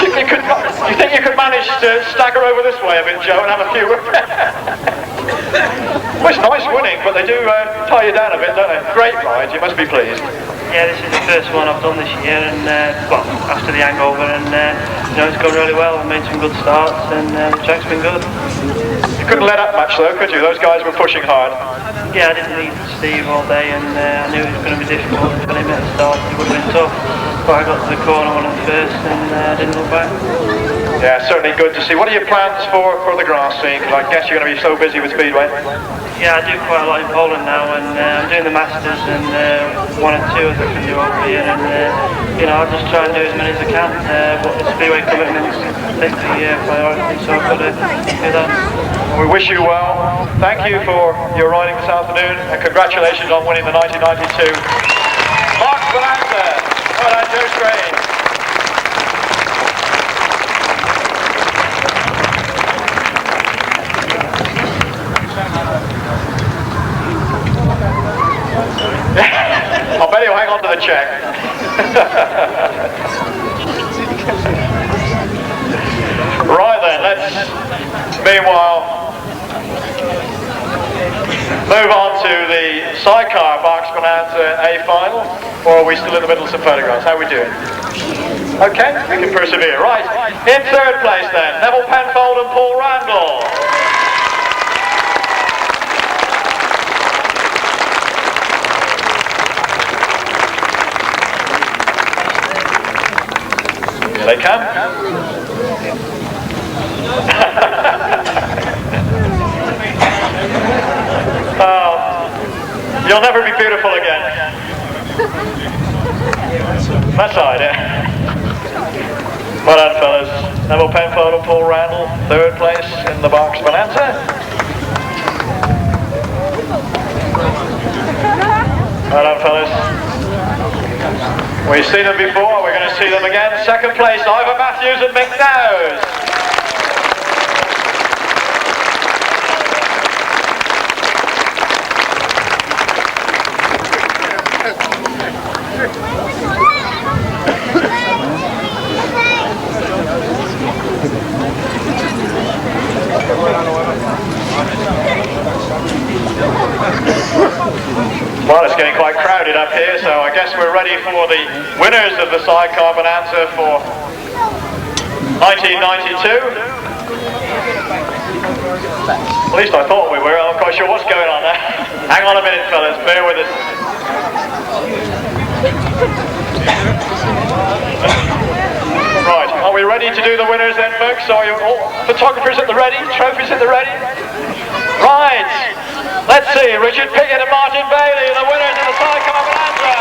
You think you could manage managed to stagger over this way a bit, Joe, and have a few. Well, it's nice winning, but they do tie you down a bit, don't they? Great ride, you must be pleased. Yeah, this is the first one I've done this year, and well, after the hangover, and you know, it's gone really well. I've made some good starts, and the track's been good. You couldn't let up much though, could you? Those guys were pushing hard. Yeah, I didn't lead Steve all day, and I knew it was going to be difficult. When he met the start, it would have been tough. But I got to the corner one at first, and I didn't look back. Yeah, certainly good to see. What are your plans for the grass scene? Because I guess you're going to be so busy with Speedway. Yeah, I do quite a lot in Poland now, and I'm doing the Masters and 1 and 2 as I can do over here, and you know, I'll just try and do as many as I can. But the Speedway commitments take the priority, so I've got to do that. We wish you well. Thank you for your riding this afternoon, and congratulations on winning the 1992 Berks Bonanza. Well done, Joe Greene. I bet he'll hang on to the check. Right then, let's meanwhile move on to the sidecar Berks Bonanza A final, or are we still in the middle of some photographs? How are we doing? Okay, we can persevere. Right, in third place then, Neville Penfold and Paul Randall. Here they come. Oh, you'll never be beautiful again. That side, yeah. Well done, fellas. Neville Penfold and Paul Randall, third place in the Berks Bonanza. Well done, fellas. We've seen them before, we're going to see them again. Second place, Ivor Matthews and Mick Nowes. Well, it's getting quite crowded up here, so I guess we're ready for the winners of the Sidecar Bonanza for 1992. At least I thought we were. I'm not quite sure what's going on there. Hang on a minute, fellas. Bear with us. Right, are we ready to do the winners then, folks? Are you all photographers at the ready? Trophies at the ready? Right. Let's see, Richard Pickett and Martin Bailey, the winners of the Sidecar Bonanza.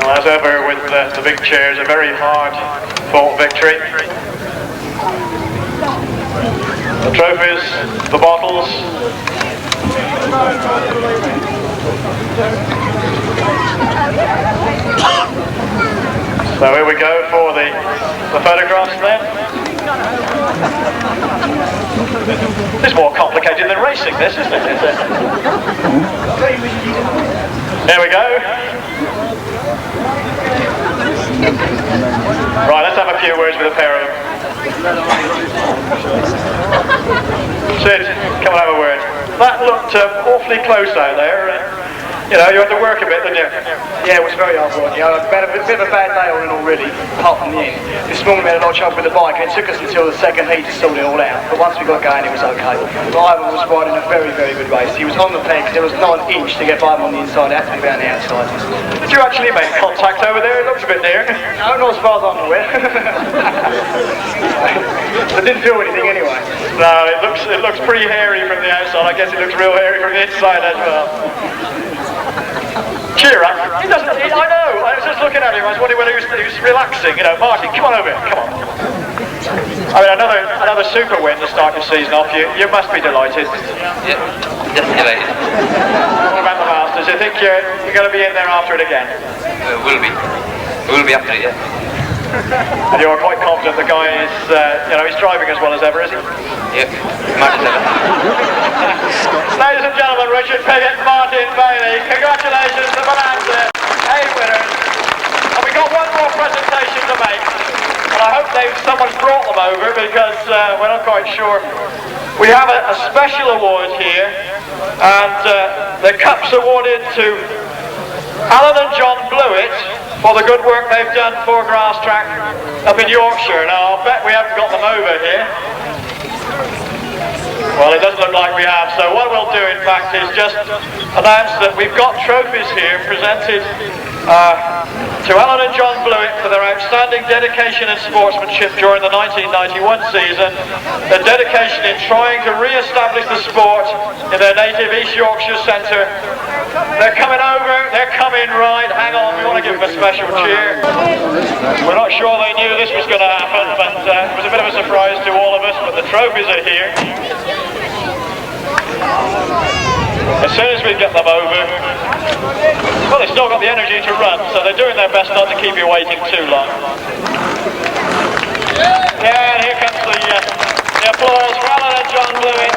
Well, as ever with the big chairs, a very hard-fought victory. The trophies, the bottles. So here we go for the photographs then. It's more complicated than racing, this, isn't it? There we go. Right, let's have a few words with a pair of them. Sid, come and have a word. That looked awfully close out there. You know, you had to work a bit, didn't you? Yeah, it was very hard work. You know, I've had a bit of a bad day all in all, really, apart from the end. This morning we had a lot of trouble with the bike, and it took us until the second heat to sort it all out. But once we got going, it was okay. But Ivan was riding a very, very good race. He was on the pegs. There was not an inch to get by him on the inside. It had to be around the outside. Did you actually make contact over there? It looks a bit near. No, not as far as I'm aware. I didn't feel anything anyway. No, it looks pretty hairy from the outside. I guess it looks real hairy from the inside as well. Cheer up. He doesn't. I know. I was just looking at him. I was wondering whether he was relaxing. You know, Martin, come on over here. Come on. I mean, another super win to start your season off. You must be delighted. Yeah, just delighted. What about the Masters? You think you're going to be in there after it again? We'll be. We'll be after it, yeah. And you're quite confident the guy is, he's driving as well as ever, is he? Yep, much as ever. Ladies and gentlemen, Richard Pickett, Martin in Bailey. Congratulations to Bonanza, 8 winners. And we've got one more presentation to make. And I hope someone's brought them over because we're not quite sure. We have a special award here, and the cup's awarded to Alan and John Blewitt for the good work they've done for Grasstrack up in Yorkshire. Now, I'll bet we haven't got them over here. Well, it doesn't look like we have, so what we'll do in fact is just announce that we've got trophies here presented to Alan and John Blewitt for their outstanding dedication and sportsmanship during the 1991 season, their dedication in trying to re-establish the sport in their native East Yorkshire centre. They're coming over, they're coming right, hang on, we want to give them a special cheer. We're not sure they knew this was going to happen, but it was a bit of a surprise to all of us, but the trophies are here. As soon as we get them over, well, they've still got the energy to run, so they're doing their best not to keep you waiting too long. Yeah, and here comes the applause for Alan and John Blewitt.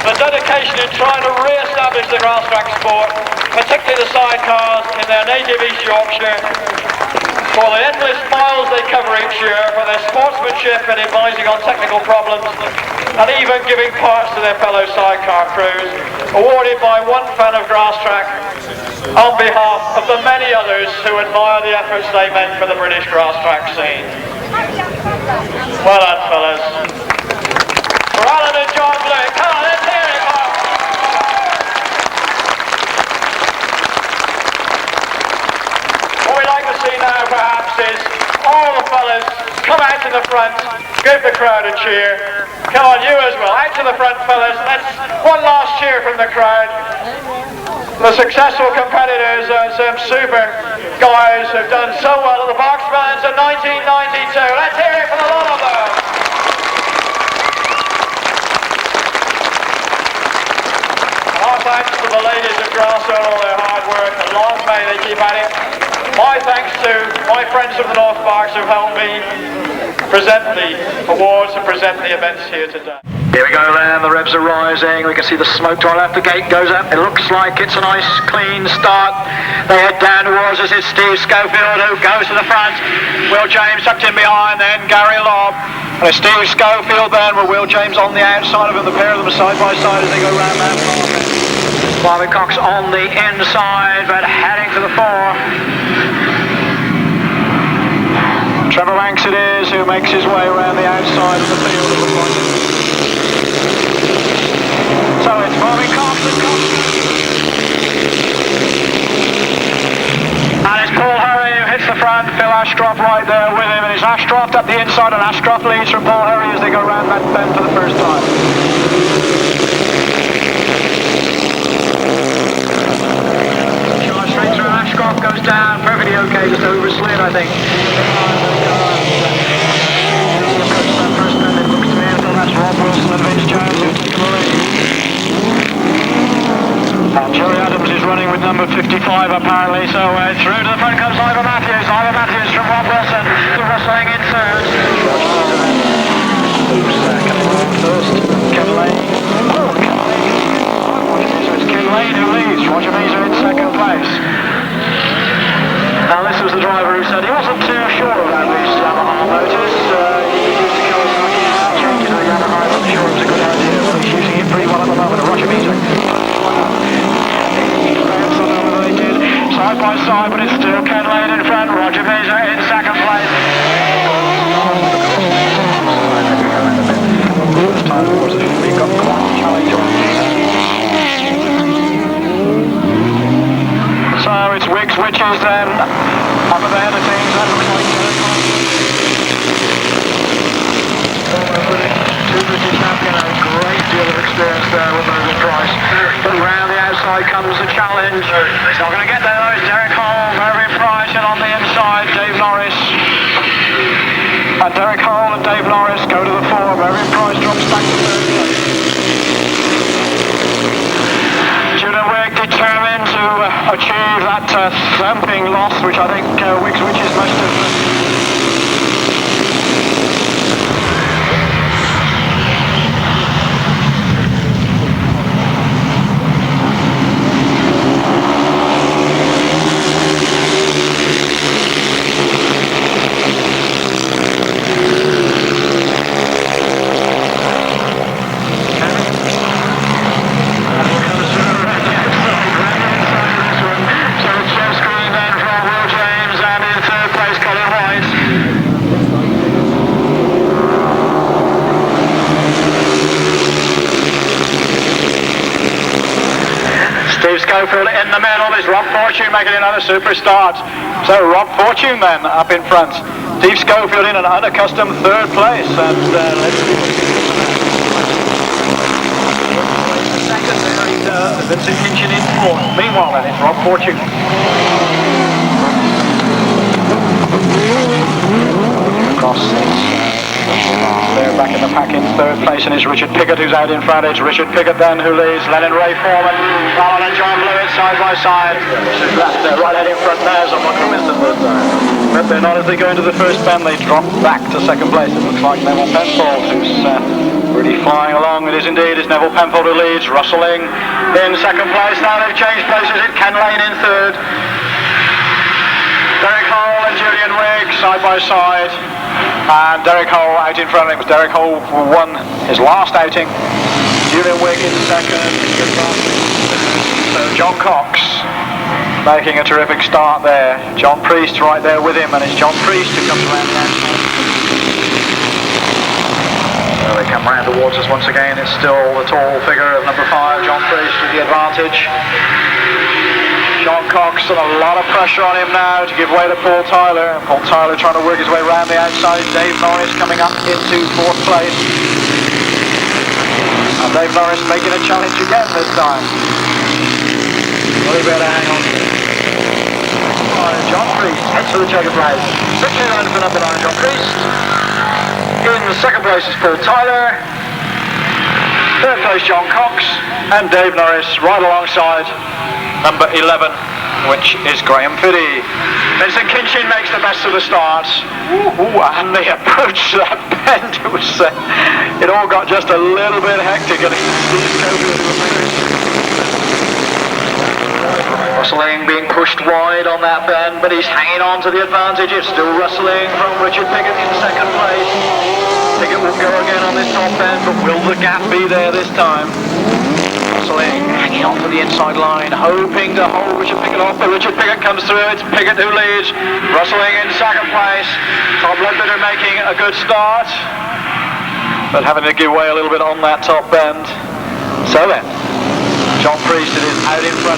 The dedication in trying to re-establish the Grasstrack sport, particularly the sidecars in their native East Yorkshire, for the endless miles they cover each year, for their sportsmanship and advising on technical problems, and even giving parts to their fellow sidecar crews, awarded by one fan of Grasstrack on behalf of the many others who admire the efforts they make for the British Grasstrack scene. Well done, fellas. For Alan and John Blewitt, come on, let's hear it, Mark. What we'd like to see now, perhaps, is all the fellas come out to the front, give the crowd a cheer. Come on, you as well, out to the front, fellas. Let's one last cheer from the crowd. The successful competitors and some super guys who've done so well at the Berks Bonanza 1992. Let's hear it for the lot of them. Our thanks to the ladies of Grasstrack and all their hard work, and long may they keep at it. My thanks to my friends from the North Berks who've helped me present the awards and present the events here today. Here we go then, the revs are rising, we can see the smoke to our left, the gate goes up, it looks like it's a nice clean start. They head down towards us, it's Steve Schofield who goes to the front, Will James tucked in behind, then Gary Lobb, and it's Steve Schofield then with Will James on the outside of him, the pair of them side by side as they go round that far. Marvyn Cox on the inside, but heading to the fore. Trevor Banks it is who makes his way around the outside of the field. So it's Marvyn Cox and it's Paul Hurry who hits the front, Phil Ashcroft right there with him, and it's Ashcroft up the inside, and Ashcroft leads from Paul Hurry as they go round that bend for the first time. Straight through, Ashcroft goes down, perfectly okay, just over slid I think. First bend it looks to me as though that's Rob Wilson and Vince Jones who take the lead. Jerry Adams is running with number 55 apparently, so through to the front comes Ivan Matthews. Ivan Matthews from Rob Wilson, rustling in third. Coming along first, Ken Lane. So it's Ken Lane who leads, Roger Measer in second place. Now this was the driver who said he wasn't too sure about these Yamaha motors. He used to go as much as change to the Yamaha, I'm not sure it was a good idea, but he's using it pretty well at the moment. Roger Measer. Side by side, but it's still Ken Lane in front, Roger Measer in second place. This time of course we've got quite a challenge on. So it's Wigg's Witches then, up at the head of things, that looks like two British champion, a great deal of experience there with Marvyn Price. But round the outside comes the challenge. He's not going to get there though, it's Derek Hall, Marvyn Price, and on the inside Dave Norris. And Derek Hall and Dave Norris go to the fore. Marvyn Price drops back to third place. Julian Wigg determined to achieve that thumping loss, which I think Wigg's Witches must have. Steve Schofield in the middle. There's Rob Fortune making another super start. So Rob Fortune then up in front. Steve Schofield in an unaccustomed third place. And let's Vincent Kinchin in fourth. Meanwhile then it's Rob Fortune. Cross there back in the pack in third place, and it's Richard Pickett who's out in front. It's Richard Pickett then who leads. Lennon Ray Foreman, Colin and John Blewitt side by side. Right out in front there, so I'm not convinced of this time. But they're not as they go into the first bend. They drop back to second place. It looks like Neville Penfold who's really flying along. It is indeed. It's Neville Penfold who leads, rustling in second place. Now they've changed places. It's Ken Lane in third. Derek Hull and Julian Wigg side by side. And Derek Hull out in front. It was Derek Hull who won his last outing. Julian Wigg in second. So John Cox making a terrific start there. John Priest right there with him, and it's John Priest who comes around now. So they come round towards us once again. It's still the tall figure of number 5, John Priest, with the advantage. John Cox, and a lot of pressure on him now to give way to Paul Tyler. Paul Tyler trying to work his way around the outside. Dave Norris coming up into 4th place. And Dave Norris making a challenge again this time. Well, he better hang on. John Priest heads for the checker prize. Victory line for number 9, John Priest. In the second place is Paul Tyler. Third place, John Cox. And Dave Norris right alongside number 11, which is Graham Fiddy. Vincent Kinchin makes the best of the starts. And the approach to that bend, it all got just a little bit hectic. Rustling being pushed wide on that bend, but he's hanging on to the advantage. It's still rustling from Richard Pickett in second place. Pickett will go again on this top bend, but will the gap be there this time? Rustling, hanging on to the inside line, hoping to hold Richard Pickett off, but Richard Pickett comes through. It's Pickett who leads. Rustling in second place. Tom Ledbetter making a good start, but having to give way a little bit on that top bend. So then, John Priest is out in front.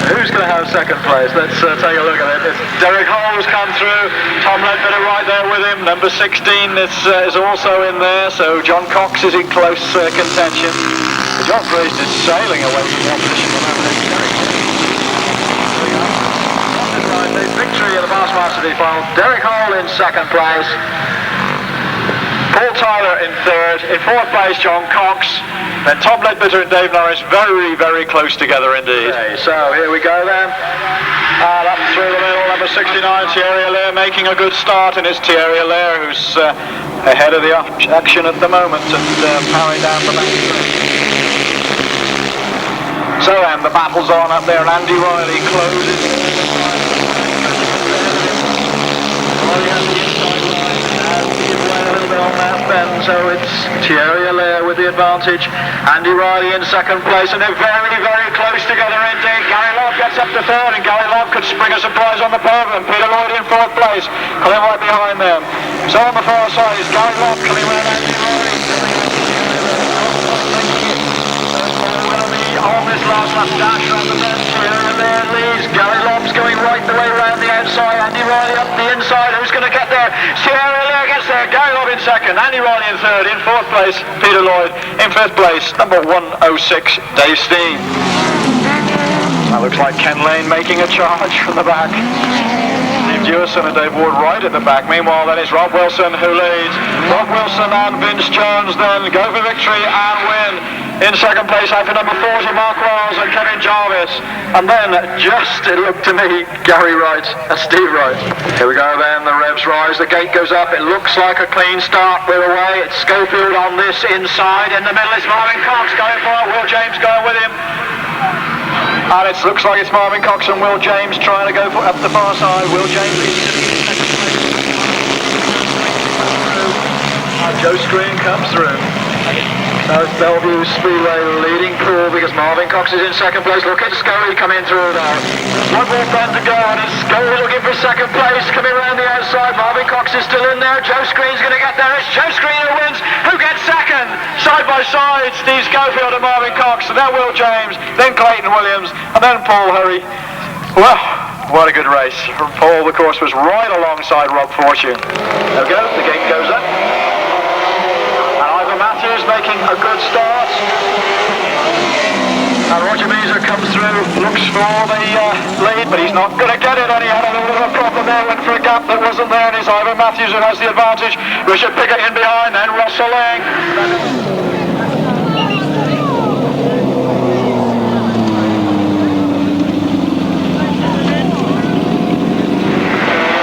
Who's going to have second place? Let's take a look at it. It's Derek Hull's come through. Tom Ledbetter right there with him. Number 16 is also in there. So John Cox is in close contention. John Priest is sailing away from one position. The victory of the Bassmaster final. Derek Hull in second place. Paul Tyler in third. In fourth place, John Cox. Then Tom Ledbetter and Dave Norris very, very close together indeed. Okay, so here we go then. Up through the middle, number 69, Thierry Allaire making a good start, and it's Thierry Allaire who's ahead of the action at the moment and powering down the back. So then the battle's on up there, and Andy Riley closes. On that bend, so it's Thierry Allaire with the advantage, Andy Riley in second place, and they're very, very close together indeed. Gary Lobb gets up to third, and Gary Lobb could spring a surprise on the podium. Peter Lloyd in fourth place, Colin right behind them. So on the far side is Gary Lobb coming around Andy Riley. On this last lap dash on the bend, Thierry Allaire leads. Gary Lobb's going right the way around the outside, Andy Riley up the inside. Who's going to get there? Thierry Allaire gets there. Gary Lobb in second, Andy Riley in third. In fourth place, Peter Lloyd. In fifth place, number 106, Dave Steen. That looks like Ken Lane making a charge from the back. Dewison and Dave Ward right at the back. Meanwhile then it's Rob Wilson who leads. Rob Wilson and Vince Jones then go for victory and win. In second place after number 40, Mark Wells and Kevin Jarvis. And then just, it looked to me, Gary Wright and Steve Wright. Here we go then, the revs rise, the gate goes up. It looks like a clean start. We're away. It's Schofield on this inside. In the middle it's Marvyn Cox going for it. Will James going with him. And it looks like it's Marvyn Cox and Will James trying to go for up the far side. Will James is and Joe Screen comes through. Now it's Bellevue Speedway leading pool because Marvyn Cox is in second place. Look at Scurry coming through there. One more bend to go, and it's Scurry looking for second place, coming around the outside. Marvyn Cox is still in there. Joe Screen's going to get there. It's Joe Screen who wins. Who gets second? Side by side, Steve Schofield and Marvyn Cox, and then Will James, then Clayton Williams, and then Paul Hurry. Well, what a good race from Paul. The course was right alongside Rob Fortune. There we go, the gate goes up. And Ivan Matthews making a good start. And Roger Beezer comes through, looks for the lead, but he's not going to get it, and he had a little bit of a problem there, went for a gap that wasn't there, and it's Ivan Matthews who has the advantage. Richard Pickett in behind, then Russell Lang.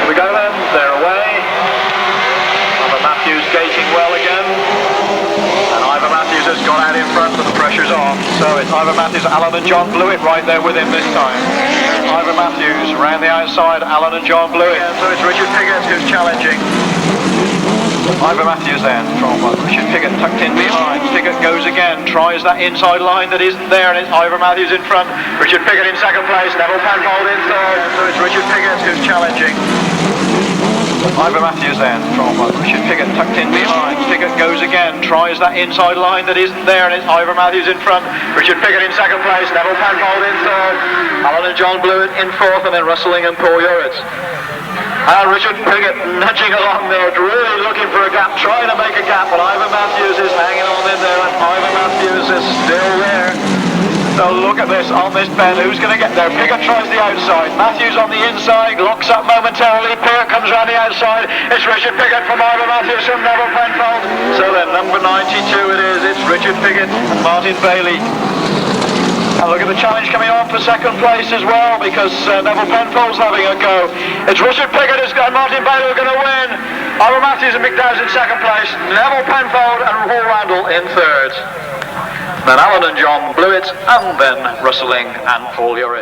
Here we go then, they're away. Ivan Matthews gating well again. And Ivan Matthews has got out in front, but the pressure's on. So it's Ivan Matthews, Alan and John Blewitt right there with him this time. Ivan Matthews round the outside, Alan and John Blewitt. So it's Richard Pickett who's challenging. Ivan Matthews then, from Richard Pickett tucked in behind. Pickett goes again, tries that inside line that isn't there, and it's Ivan Matthews in front. Richard Pickett in second place, Neville Penfold in third. So it's Richard Pickett who's challenging. Ivan Matthews then, from Richard Pickett tucked in behind. Pickett goes again, tries that inside line that isn't there, and it's Ivan Matthews in front. Richard Pickett in second place, Neville Penfold in third. Alan and John Blewitt in fourth, and then Russelling and Paul Uritz. And Richard Pickett nudging along there, really looking for a gap, trying to make a gap, but Ivan Matthews is hanging on in there, and Ivan Matthews is still there. So look at this, on this bend, who's going to get there? Pickett tries the outside, Matthews on the inside, locks up momentarily, Pickett comes around the outside, it's Richard Pickett from Ivan Matthews from Neville Penfold. So then number 92 it is, it's Richard Pickett and Martin Bailey. And look at the challenge coming on for second place as well, because Neville Penfold's having a go. It's Richard Pickett and Martin Bailey who are going to win. Ivan Matthews and McDowell's in second place, Neville Penfold and Paul Randall in third. Then Alan and John Blewitt, and then Russelling and Paul Uritz.